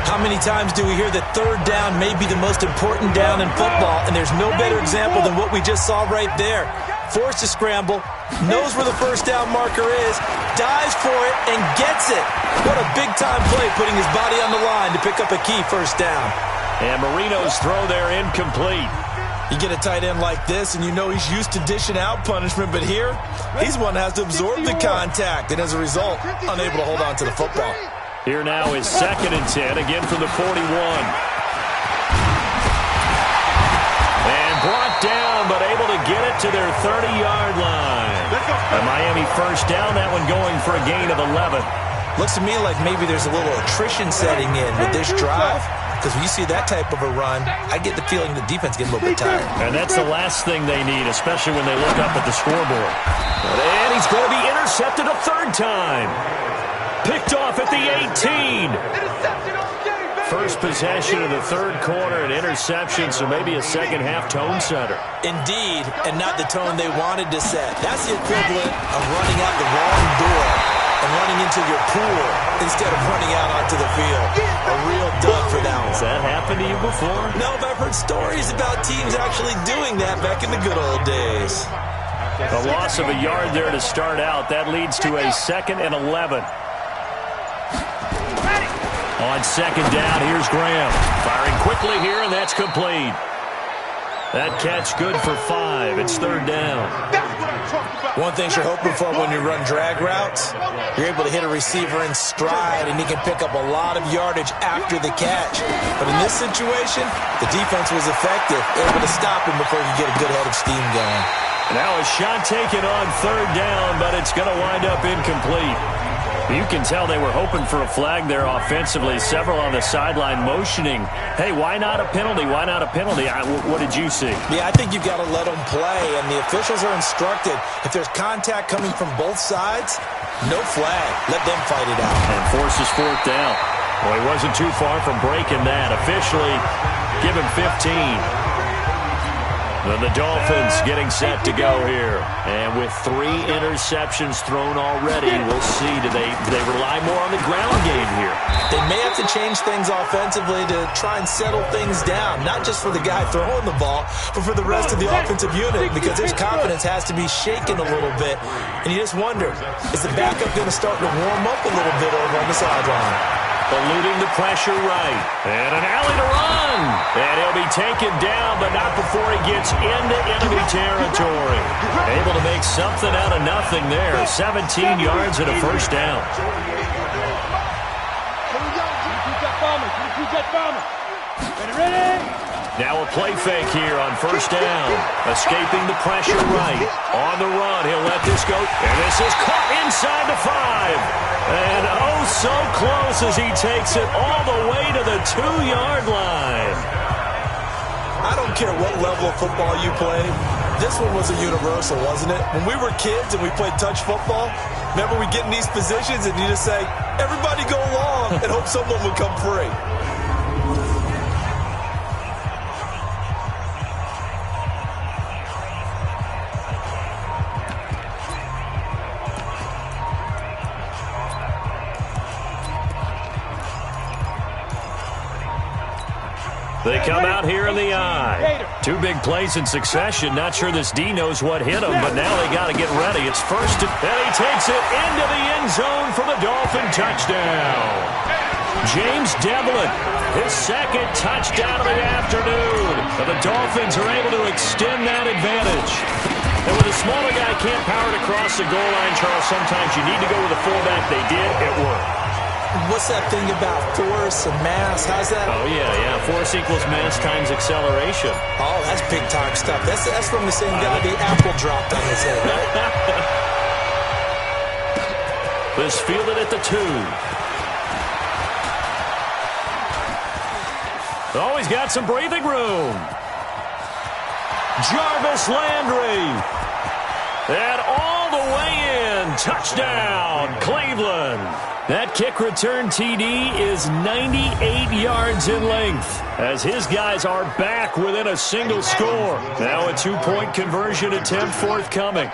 How many times do we hear that 3rd down may be the most important down in football, and there's no better example than what we just saw right there. Forced to scramble, knows where the first down marker is, dives for it, and gets it. What a big-time play putting his body on the line to pick up a key first down. And Marino's throw there incomplete. You get a tight end like this, and you know he's used to dishing out punishment, but here, he's one that has to absorb the contact, and as a result, unable to hold on to the football. Here now is 2nd and 10, again from the 41. And brought down, but able to get it to their 30-yard line. A Miami first down, that one going for a gain of 11. Looks to me like maybe there's a little attrition setting in with this drive. Because when you see that type of a run, I get the feeling the defense gets a little bit tired. And that's the last thing they need, especially when they look up at the scoreboard. And he's going to be intercepted a 3rd time. Picked off at the 18. First possession of the 3rd quarter, an interception, so maybe a second-half tone setter. Indeed, and not the tone they wanted to set. That's the equivalent of running out the wrong door and running into your pool instead of running out onto the field. A real dud for that one. Has that happened to you before? No, but I've heard stories about teams actually doing that back in the good old days. A loss of a yard there to start out. That leads to a 2nd and 11. On 2nd down, here's Graham. Firing quickly here, and that's complete. That catch good for 5. It's 3rd down. One thing you're hoping for when you run drag routes, you're able to hit a receiver in stride, and he can pick up a lot of yardage after the catch. But in this situation, the defense was effective, able to stop him before you get a good head of steam going. Now a shot taken on 3rd down, but it's going to wind up incomplete. You can tell they were hoping for a flag there offensively. Several on the sideline motioning, hey, why not a penalty? Why not a penalty? What did you see? Yeah, I think you've got to let them play, and the officials are instructed. If there's contact coming from both sides, no flag. Let them fight it out. And forces 4th down. Well, he wasn't too far from breaking that. Officially, give him 15. And the Dolphins getting set to go here. And with 3 interceptions thrown already, we'll see. Do they rely more on the ground game here? They may have to change things offensively to try and settle things down, not just for the guy throwing the ball, but for the rest of the offensive unit, because his confidence has to be shaken a little bit. And you just wonder, is the backup going to start to warm up a little bit over on the sideline? Eluding the pressure right. And an alley to run. And he'll be taken down, but not before he gets into enemy territory. Able to make something out of nothing there. 17 yards and a first down. Now a play fake here on first down. Escaping the pressure right. On the run, he'll let this go. And this is caught inside the 5. And oh, so close as he takes it all the way to the 2-yard line. I don't care what level of football you play. This one was a universal, wasn't it? When we were kids and we played touch football, remember we get in these positions and you just say, everybody go long, and hope someone would come free. They come out here in the eye. 2 big plays in succession. Not sure this D knows what hit him, but now they got to get ready. It's first, and he takes it into the end zone for the Dolphin touchdown. James Devlin, his 2nd touchdown of the afternoon. And the Dolphins are able to extend that advantage. And when the smaller guy can't power it across the goal line, Charles, sometimes you need to go with a fullback. They did. It worked. What's that thing about force and mass? How's that? Oh, yeah. Force equals mass times acceleration. Oh, that's big-time stuff. That's from the same guy the apple dropped on his head, right? This fielded at the 2. Oh, he's got some breathing room. Jarvis Landry. And all the way in. Touchdown, Cleveland. That kick return TD is 98 yards in length as his guys are back within a single score. Now a 2-point conversion attempt forthcoming.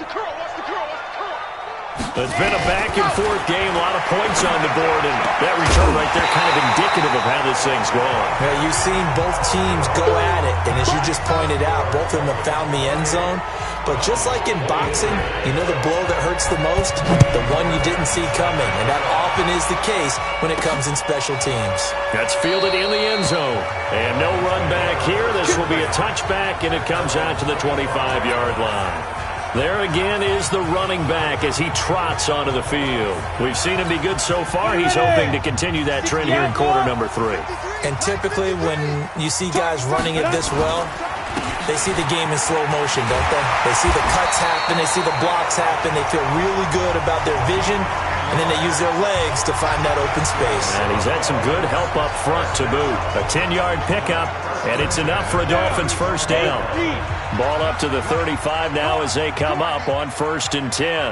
It's been a back-and-forth game, a lot of points on the board, and that return right there kind of indicative of how this thing's going. Yeah, you've seen both teams go at it, and as you just pointed out, both of them have found the end zone. But just like in boxing, you know the blow that hurts the most? The one you didn't see coming, and that often is the case when it comes in special teams. That's fielded in the end zone. And no run back here. This will be a touchback, and it comes out to the 25-yard line. There again is the running back as he trots onto the field. We've seen him be good so far. He's hoping to continue that trend here in quarter number 3. And typically when you see guys running it this well, they see the game in slow motion, don't they? They see the cuts happen. They see the blocks happen. They feel really good about their vision. And then they use their legs to find that open space. And he's had some good help up front to boot. A 10-yard pickup, and it's enough for a Dolphins first down. Ball up to the 35 now as they come up on 1st and 10.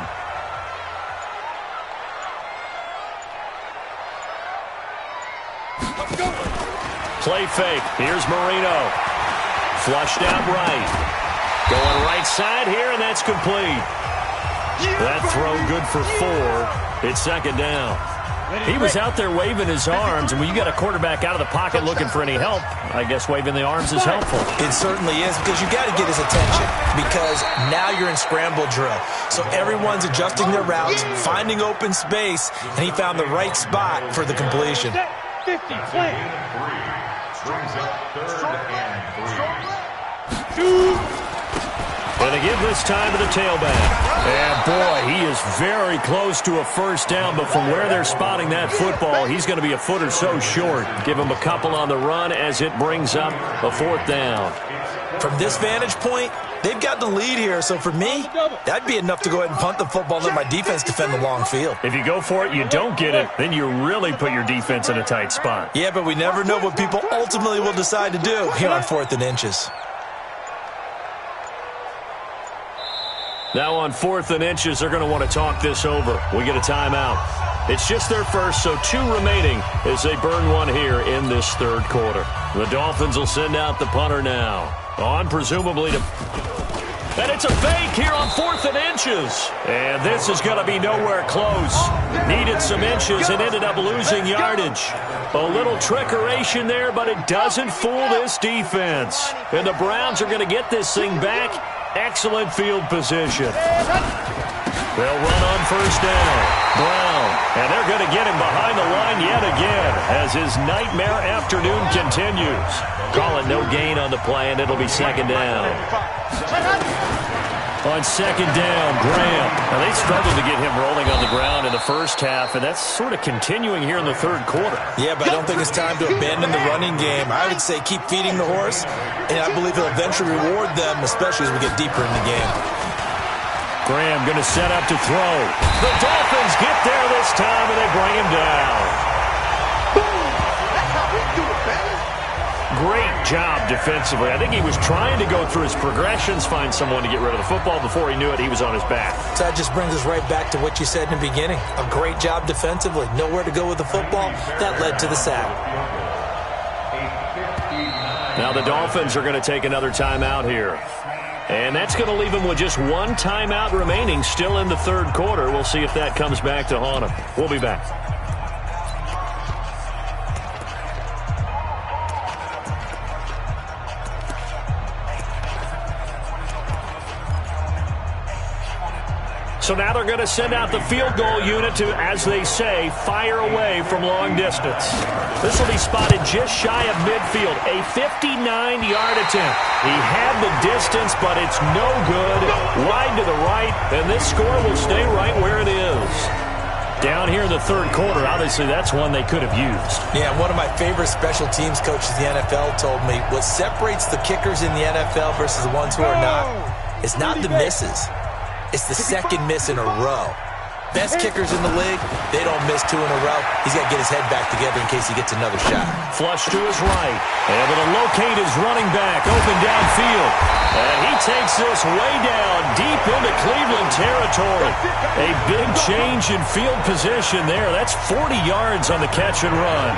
Play fake. Here's Marino. Flushed out right. Going right side here, and that's complete. That throw good for 4. It's 2nd down. He was out there waving his arms, and when you got a quarterback out of the pocket looking for any help, I guess waving the arms is helpful. It certainly is, because you got to get his attention, because now you're in scramble drill. So everyone's adjusting their routes, finding open space, and he found the right spot for the completion. 50, play. Brings up 3rd and 3. 2. And they give this time to the tailback. And, boy, he is very close to a first down, but from where they're spotting that football, he's going to be a foot or so short. Give him a couple on the run as it brings up a 4th down. From this vantage point, they've got the lead here, so for me, that'd be enough to go ahead and punt the football and let my defense defend the long field. If you go for it, you don't get it, then you really put your defense in a tight spot. Yeah, but we never know what people ultimately will decide to do here on 4th and inches. Now on 4th and inches, they're going to want to talk this over. We get a timeout. It's just their first, so 2 remaining as they burn one here in this 3rd quarter. The Dolphins will send out the punter now. On presumably to... And it's a fake here on 4th and inches. And this is going to be nowhere close. Needed some inches and ended up losing yardage. A little trickeration there, but it doesn't fool this defense. And the Browns are going to get this thing back. Excellent field position. They'll run on 1st down. Brown. And they're going to get him behind the line yet again as his nightmare afternoon continues. Call it no gain on the play, and it'll be 2nd down. On 2nd down, Graham. Now, they struggled to get him rolling on the ground in the first half, and that's sort of continuing here in the 3rd quarter. Yeah, but I don't think it's time to abandon the running game. I would say keep feeding the horse, and I believe he'll eventually reward them, especially as we get deeper in the game. Graham going to set up to throw. The Dolphins get there this time, and they bring him down. That's how we do it, baby. Great job defensively. I think he was trying to go through his progressions, find someone to get rid of the football. Before he knew it, he was on his back. So that just brings us right back to what you said in the beginning. A great job defensively. Nowhere to go with the football. That led to the sack. Now the Dolphins are going to take another timeout here. And that's going to leave them with just one timeout remaining still in the 3rd quarter. We'll see if that comes back to haunt them. We'll be back. So now they're going to send out the field goal unit to, as they say, fire away from long distance. This will be spotted just shy of midfield, a 59-yard attempt. He had the distance, but it's no good. Wide to the right, and this score will stay right where it is. Down here in the 3rd quarter, obviously that's one they could have used. Yeah, one of my favorite special teams coaches in the NFL told me what separates the kickers in the NFL versus the ones who are not is not the misses. It's the 2nd miss in a row. Best kickers in the league, they don't miss 2 in a row. He's got to get his head back together in case he gets another shot. Flush to his right. Able to locate his running back, open downfield. And he takes this way down, deep into Cleveland territory. A big change in field position there. That's 40 yards on the catch and run.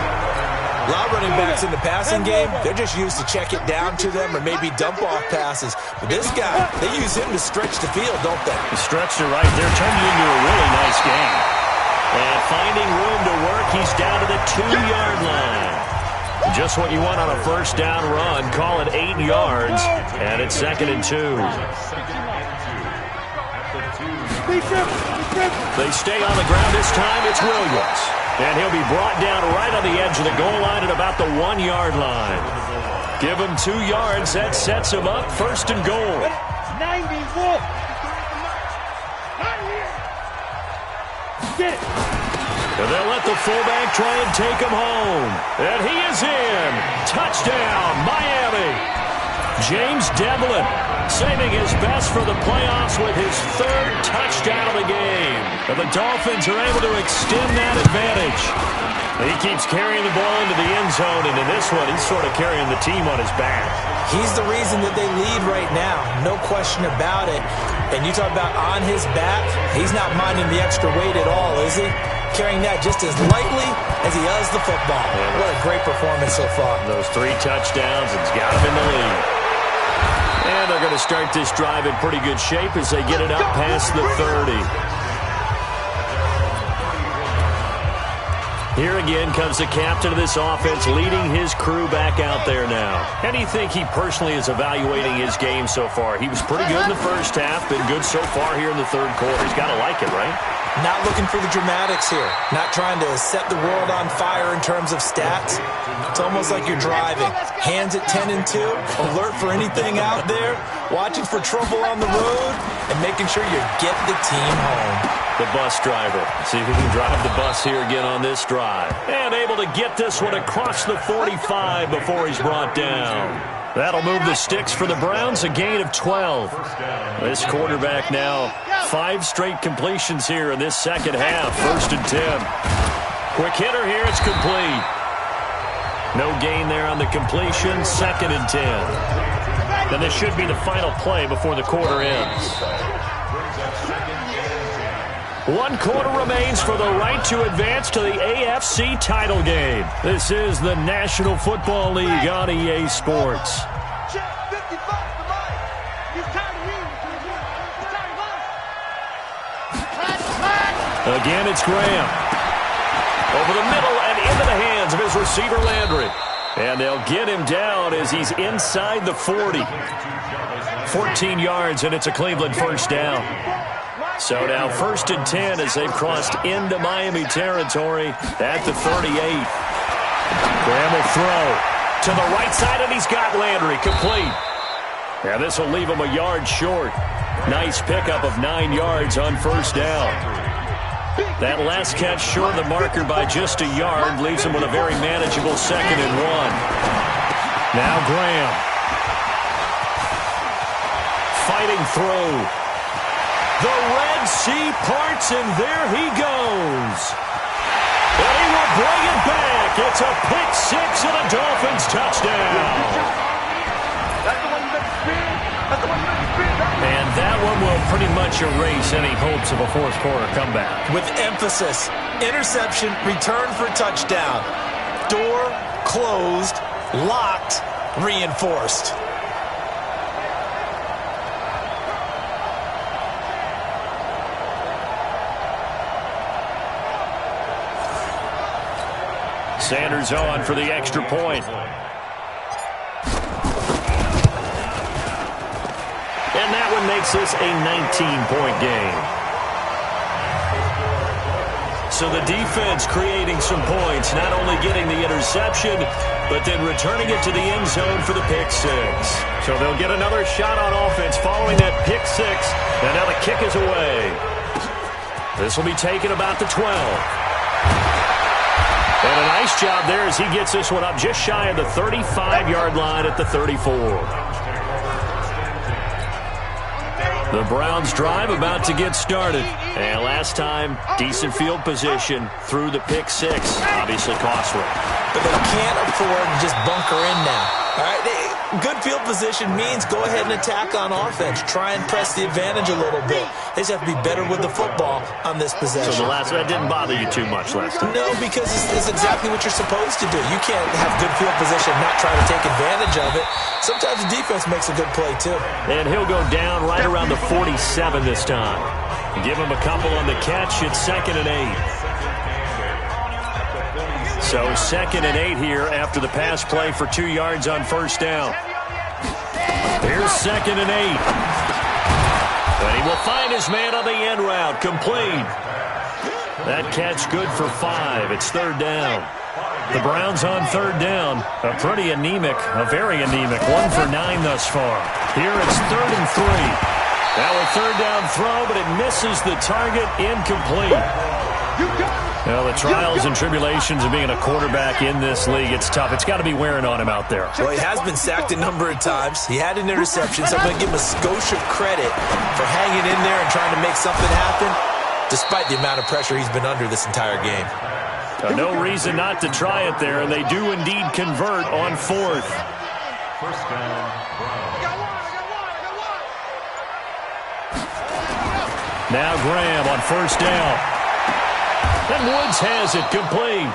A lot of running backs in the passing game, they're just used to check it down to them or maybe dump-off passes. But this guy, they use him to stretch the field, don't they? He stretched it right there, turned it into a really nice game. And finding room to work, he's down to the 2-yard line. Just what you want on a 1st down run. Call it 8 yards, and it's 2nd and 2. They stay on the ground this time. It's Williams. And he'll be brought down right on the edge of the goal line at about the 1-yard line. Give him 2 yards. That sets him up 1st and goal. 94. Get it. And they'll let the fullback try and take him home. And he is in. Touchdown, Miami. James Devlin saving his best for the playoffs with his 3rd touchdown of the game. And the Dolphins are able to extend that advantage. He keeps carrying the ball into the end zone, and in this one, he's sort of carrying the team on his back. He's the reason that they lead right now, no question about it. And you talk about on his back, he's not minding the extra weight at all, is he? Carrying that just as lightly as he does the football. What a great performance so far. Those 3 touchdowns, it's got him in the lead. And they're going to start this drive in pretty good shape as they get it up past the 30. Here again comes the captain of this offense, leading his crew back out there now. How do you think he personally is evaluating his game so far? He was pretty good in the first half, been good so far here in the 3rd quarter. He's got to like it, right? Not looking for the dramatics here. Not trying to set the world on fire in terms of stats. It's almost like you're driving. Hands at 10 and 2, alert for anything out there, watching for trouble on the road, and making sure you get the team home. The bus driver. See if he can drive the bus here again on this drive. And able to get this one across the 45 before he's brought down. That'll move the sticks for the Browns, a gain of 12. This quarterback now, 5 straight completions here in this 2nd half. 1st and 10. Quick hitter here, it's complete. No gain there on the completion, 2nd and 10. Then this should be the final play before the quarter ends. 1 quarter remains for the right to advance to the AFC title game. This is the National Football League on EA Sports. Check 55. Again, it's Graham. Over the middle and into the hands of his receiver, Landry. And they'll get him down as he's inside the 40. 14 yards, and it's a Cleveland first down. So now 1st and 10 as they've crossed into Miami territory at the 38. Graham will throw to the right side, and he's got Landry complete. And this will leave him a yard short. Nice pickup of 9 yards on first down. That last catch short of the marker by just a yard leaves him with a very manageable 2nd and 1. Now Graham. Fighting through. The Red Sea parts, and there he goes. And he will bring it back. It's a pick 6 and a Dolphins touchdown. And that one will pretty much erase any hopes of a fourth quarter comeback. With emphasis, interception, return for touchdown. Door closed, locked, reinforced. Sanders on for the extra point. And that one makes this a 19-point game. So the defense creating some points, not only getting the interception, but then returning it to the end zone for the pick 6. So they'll get another shot on offense following that pick 6. And now the kick is away. This will be taken about the 12. And a nice job there as he gets this one up just shy of the 35-yard line at the 34. The Browns drive about to get started. And last time, decent field position through the pick 6. Obviously costly. But they can't afford to just bunker in now. All right, good field position means go ahead and attack on offense. Try and press the advantage a little bit. They just have to be better with the football on this possession. So that didn't bother you too much last time? No, because it's exactly what you're supposed to do. You can't have good field position and not try to take advantage of it. Sometimes the defense makes a good play, too. And he'll go down right around the 47 this time. Give him a couple on the catch. It's 2nd and 8. So 2nd and 8 here after the pass play for 2 yards on first down. Here's 2nd and 8. And he will find his man on the end route. Complete. That catch good for 5. It's 3rd down. The Browns on 3rd down. A very anemic 1 for 9 thus far. Here it's 3rd and 3. Now a 3rd down throw, but it misses the target. Incomplete. Well, the trials and tribulations of being a quarterback in this league, it's tough. It's got to be wearing on him out there. Well, he has been sacked a number of times. He had an interception, so I'm going to give him a skosh of credit for hanging in there and trying to make something happen, despite the amount of pressure he's been under this entire game. No reason not to try it there, and they do indeed convert on 4th. First down, Browns. Now Graham on 1st down. And Woods has it complete.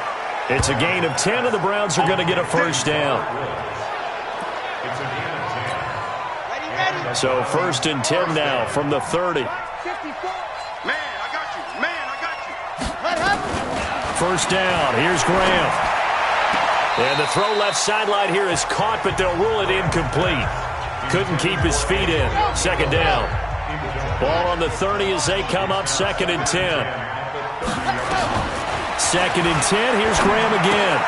It's a gain of 10, and the Browns are going to get a first down. So 1st and 10 now from the 30. Man, I got you. Man, I got you. First down. Here's Graham. And the throw left sideline here is caught, but they'll rule it incomplete. Couldn't keep his feet in. 2nd down. Ball on the 30 as they come up 2nd and 10. 2nd and 10. Here's Graham again.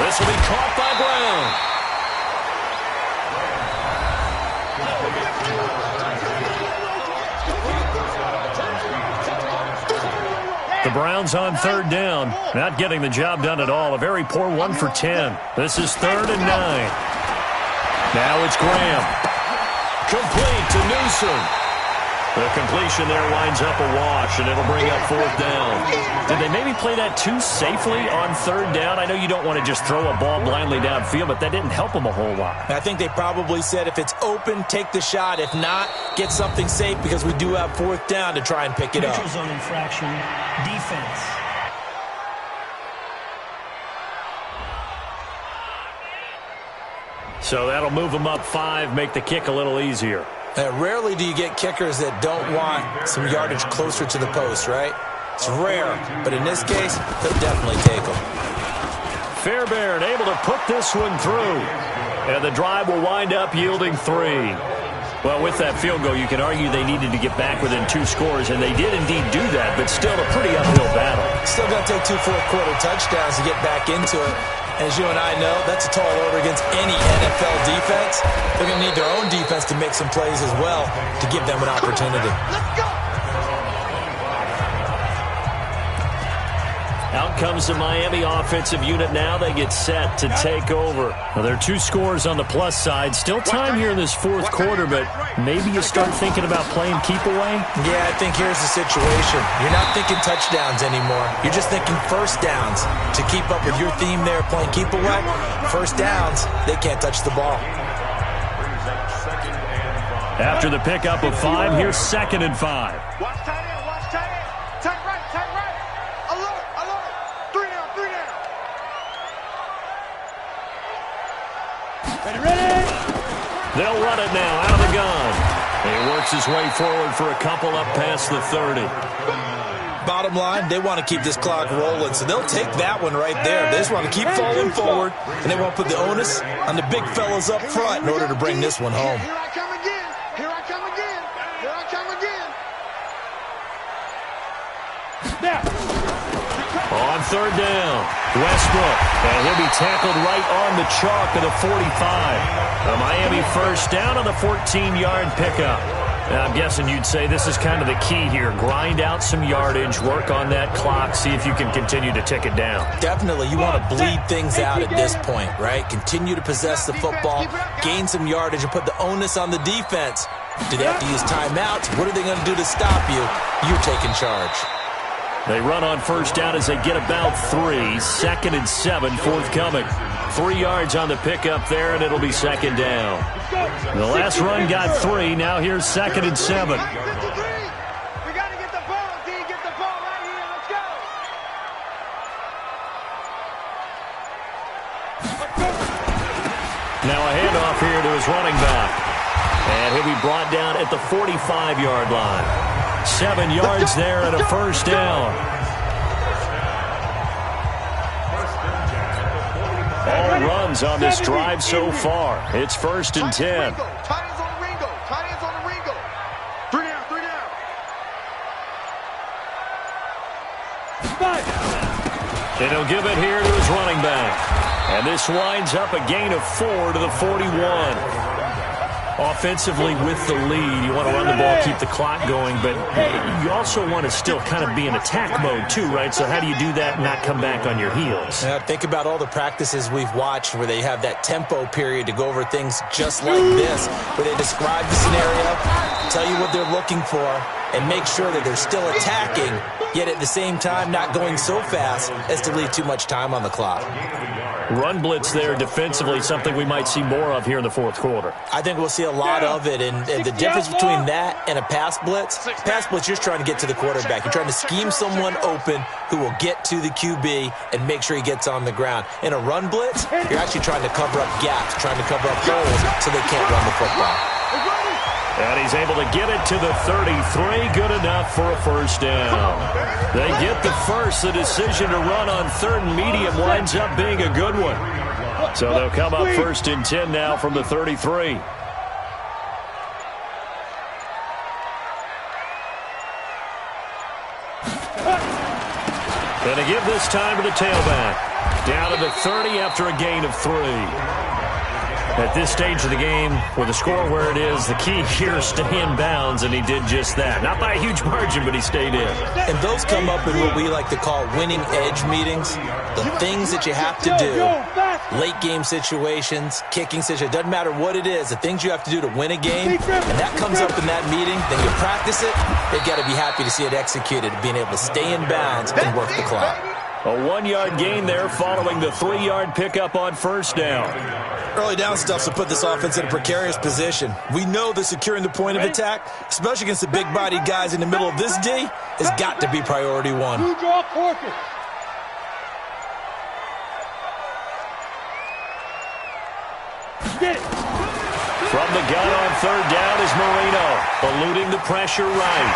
This will be caught by Brown. The Browns on 3rd down. Not getting the job done at all. A very poor 1 for 10. This is 3rd and 9. Now it's Graham. Complete to Newsom. The completion there winds up a wash, and it'll bring up 4th down. Did they maybe play that too safely on 3rd down? I know you don't want to just throw a ball blindly downfield, but that didn't help them a whole lot. I think they probably said if it's open, take the shot. If not, get something safe because we do have 4th down to try and pick it up. Neutral zone infraction, defense. So that'll move them up 5, make the kick a little easier. Rarely do you get kickers that don't want some yardage closer to the post, right? It's rare, but in this case, he'll definitely take them. Fairbairn able to put this one through. And the drive will wind up yielding 3. Well, with that field goal, you can argue they needed to get back within 2 scores, and they did indeed do that, but still a pretty uphill battle. Still got to take 2 fourth-quarter touchdowns to get back into it. As you and I know, that's a tall order against any NFL defense. They're going to need their own defense to make some plays as well to give them an opportunity. Let's go! Out comes the Miami offensive unit now. They get set to take over. Well, there are 2 scores on the plus side. Still time here in this fourth quarter, but maybe you start thinking about playing keep away? Yeah, I think here's the situation. You're not thinking touchdowns anymore. You're just thinking first downs. To keep up with your theme there, playing keep away, first downs, they can't touch the ball. After the pickup of 5, here's 2nd and 5. Watch tight end, watch tight end. Tight right, tight right. Alert, alert. 3 down, 3 down. Ready? They'll run it now out of the gun. He works his way forward for a couple up past the 30. Bottom line, they want to keep this clock rolling, so they'll take that one right there. They just want to keep falling forward, and they want to put the onus on the big fellas up front in order to bring this one home. Here I come again. Here I come again. Here I come again. Snap. On 3rd down, Westbrook, and he'll be tackled right on the chalk of the 45. A Miami first down on the 14-yard pickup. Now, I'm guessing you'd say this is kind of the key here. Grind out some yardage, work on that clock, see if you can continue to tick it down. Definitely, you want to bleed things out at this point, right? Continue to possess the football, gain some yardage, and put the onus on the defense. Do they have to use timeouts? What are they going to do to stop you? You're taking charge. They run on first down as they get about 3. 2nd and 7 forthcoming. 3 yards on the pickup there, and it'll be 2nd down. The last run got 3. Now here's 2nd and 7. We got to get the ball, D. Get the ball right here. Let's go. Now a handoff here to his running back. And he'll be brought down at the 45-yard line. 7 yards there and a first down. All runs on this drive so far. It's 1st and 10. Tight ends on the Ringo. Tight ends on the Ringo. 3 down, 3 down. And he'll give it here to his running back. And this winds up a gain of 4 to the 41. Offensively with the lead, you want to run the ball, keep the clock going, but you also want to still kind of be in attack mode too, right? So how do you do that and not come back on your heels? Yeah, think about all the practices we've watched where they have that tempo period to go over things just like this, where they describe the scenario, tell you what they're looking for, and make sure that they're still attacking, yet at the same time not going so fast as to leave too much time on the clock. Run blitz there defensively, something we might see more of here in the fourth quarter. I think we'll see a lot of it, and the difference between that and a pass blitz, you're just trying to get to the quarterback. You're trying to scheme someone open who will get to the QB and make sure he gets on the ground. In a run blitz, you're actually trying to cover up gaps, trying to cover up holes so they can't run the football. And he's able to get it to the 33. Good enough for a first down. They get the first. The decision to run on 3rd and medium winds up being a good one. So they'll come up 1st and 10 now from the 33. And to give this time to the tailback. Down to the 30 after a gain of 3. At this stage of the game, with the score where it is, the key here is stay in bounds, and he did just that. Not by a huge margin, but he stayed in. And those come up in what we like to call winning edge meetings. The things that you have to do, late game situations, kicking situations, doesn't matter what it is, the things you have to do to win a game, and that comes up in that meeting, then you practice it, they've got to be happy to see it executed, being able to stay in bounds and work the clock. A 1-yard gain there following the 3-yard pickup on first down. Early down stuff to put this offense in a precarious position. We know that securing the point of attack, especially against the big-bodied guys in the middle of this D, has got to be priority 1. From the gun on 3rd down is Marino, eluding the pressure right.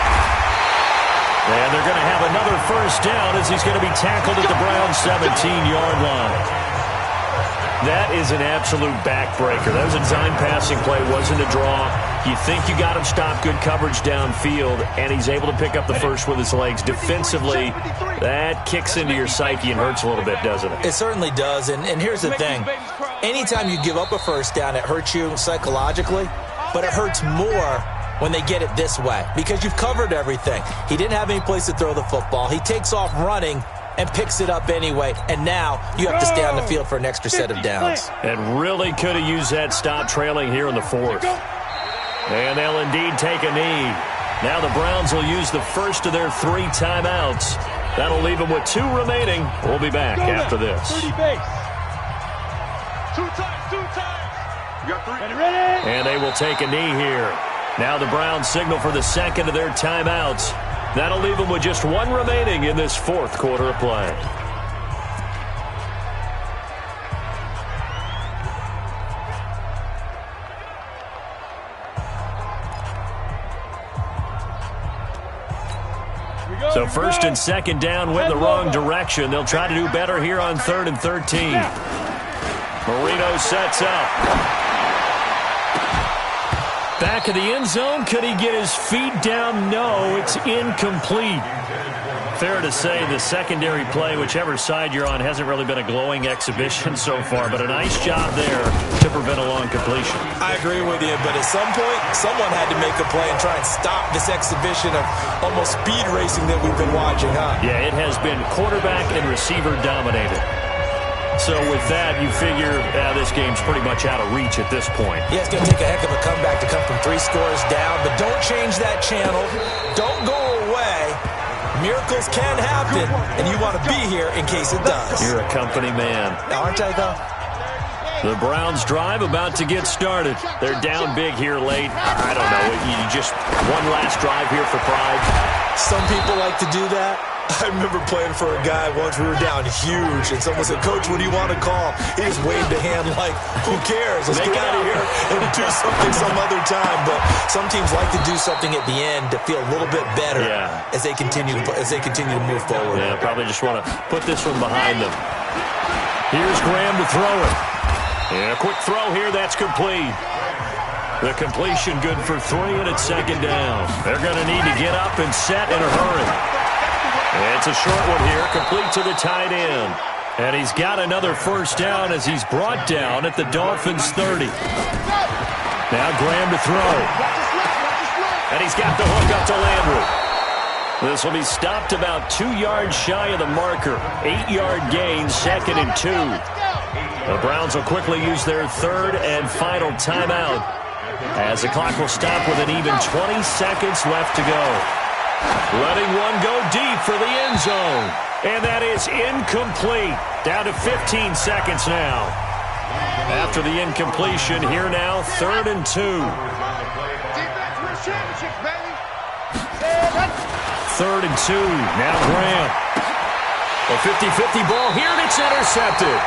And they're going to have another first down as he's going to be tackled at the Browns' 17-yard line. That is an absolute backbreaker. That was a design passing play, wasn't a draw. You think you got him stopped, good coverage downfield, and he's able to pick up the first with his legs. Defensively, that kicks into your psyche and hurts a little bit, doesn't it? It certainly does, and here's the thing. Anytime you give up a first down, it hurts you psychologically, but it hurts more when they get it this way because you've covered everything. He didn't have any place to throw the football. He takes off running and picks it up anyway, and now you have to stay on the field for an extra set of downs. And really could have used that stop trailing here in the fourth. And they'll indeed take a knee. Now the Browns will use the first of their 3 timeouts. That'll leave them with 2 remaining. We'll be back after this. 30 base. 2 times. You got 3. Ready? And they will take a knee here. Now the Browns signal for the second of their timeouts. That'll leave them with just 1 remaining in this fourth quarter of play. So first and second down went the wrong direction. They'll try to do better here on 3rd and 13. Marino sets up. Back of the end zone. Could he get his feet down? No, it's incomplete. Fair to say the secondary play, whichever side you're on, hasn't really been a glowing exhibition so far, but a nice job there to prevent a long completion. I agree with you, but at some point, someone had to make a play and try and stop this exhibition of almost speed racing that we've been watching, huh? Yeah, it has been quarterback and receiver dominated. So with that, you figure this game's pretty much out of reach at this point. Yeah, it's going to take a heck of a comeback to come from 3 scores down, but don't change that channel. Don't go away. Miracles can happen, and you want to be here in case it does. You're a company man. Aren't I, though? The Browns drive about to get started. They're down big here late. I don't know. You just one last drive here for pride. Some people like to do that. I remember playing for a guy once. We were down huge, and someone said, "Coach, what do you want to call?" He just waved a hand like, "Who cares? Let's get out of here and do something some other time." But some teams like to do something at the end to feel a little bit better as they continue to move forward. Yeah, probably just want to put this one behind them. Here's Graham to throw it. And a quick throw here. That's complete. The completion good for 3, and it's second down. They're going to need to get up and set in a hurry. It's a short one here, complete to the tight end. And he's got another first down as he's brought down at the Dolphins' 30. Now Graham to throw. And he's got the hook up to Landry. This will be stopped about 2 yards shy of the marker. 8-yard gain, 2nd and 2. The Browns will quickly use their 3rd and final timeout as the clock will stop with an even 20 seconds left to go. Letting one go deep for the end zone. And that is incomplete. Down to 15 seconds now. After the incompletion, here now, 3rd and 2. 3rd and 2. Now Graham. A 50-50 ball here, and it's intercepted.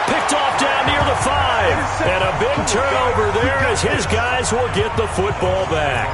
Picked off down near the 5. And a big turnover there as his guys will get the football back.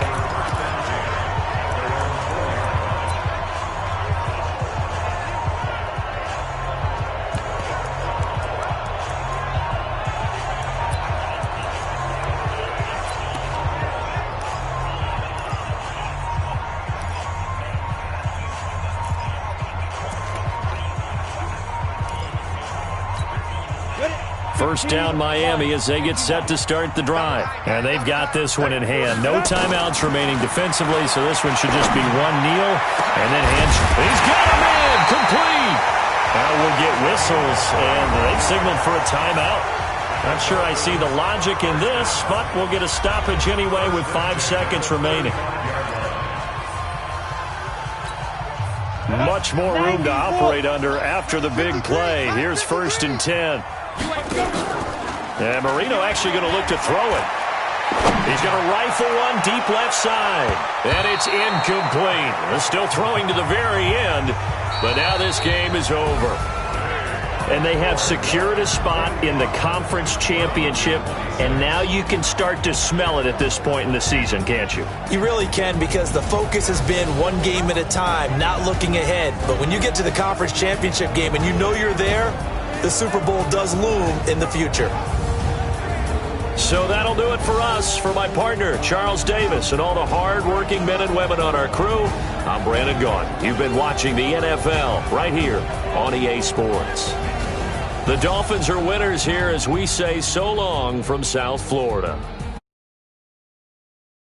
First down Miami as they get set to start the drive. And they've got this one in hand. No timeouts remaining defensively, so this one should just be one kneel and then hands. He's got a man complete. Now we'll get whistles, and they've signaled for a timeout. Not sure I see the logic in this, but we'll get a stoppage anyway with 5 seconds remaining. Much more room to operate under after the big play. Here's 1st and 10. And Marino actually going to look to throw it. He's going to rifle one deep left side. And it's incomplete. They're still throwing to the very end, but now this game is over. And they have secured a spot in the conference championship, and now you can start to smell it at this point in the season, can't you? You really can, because the focus has been one game at a time, not looking ahead. But when you get to the conference championship game and you know you're there, the Super Bowl does loom in the future. So that'll do it for us. For my partner, Charles Davis, and all the hard-working men and women on our crew, I'm Brandon Gaudin. You've been watching the NFL right here on EA Sports. The Dolphins are winners here as we say so long from South Florida.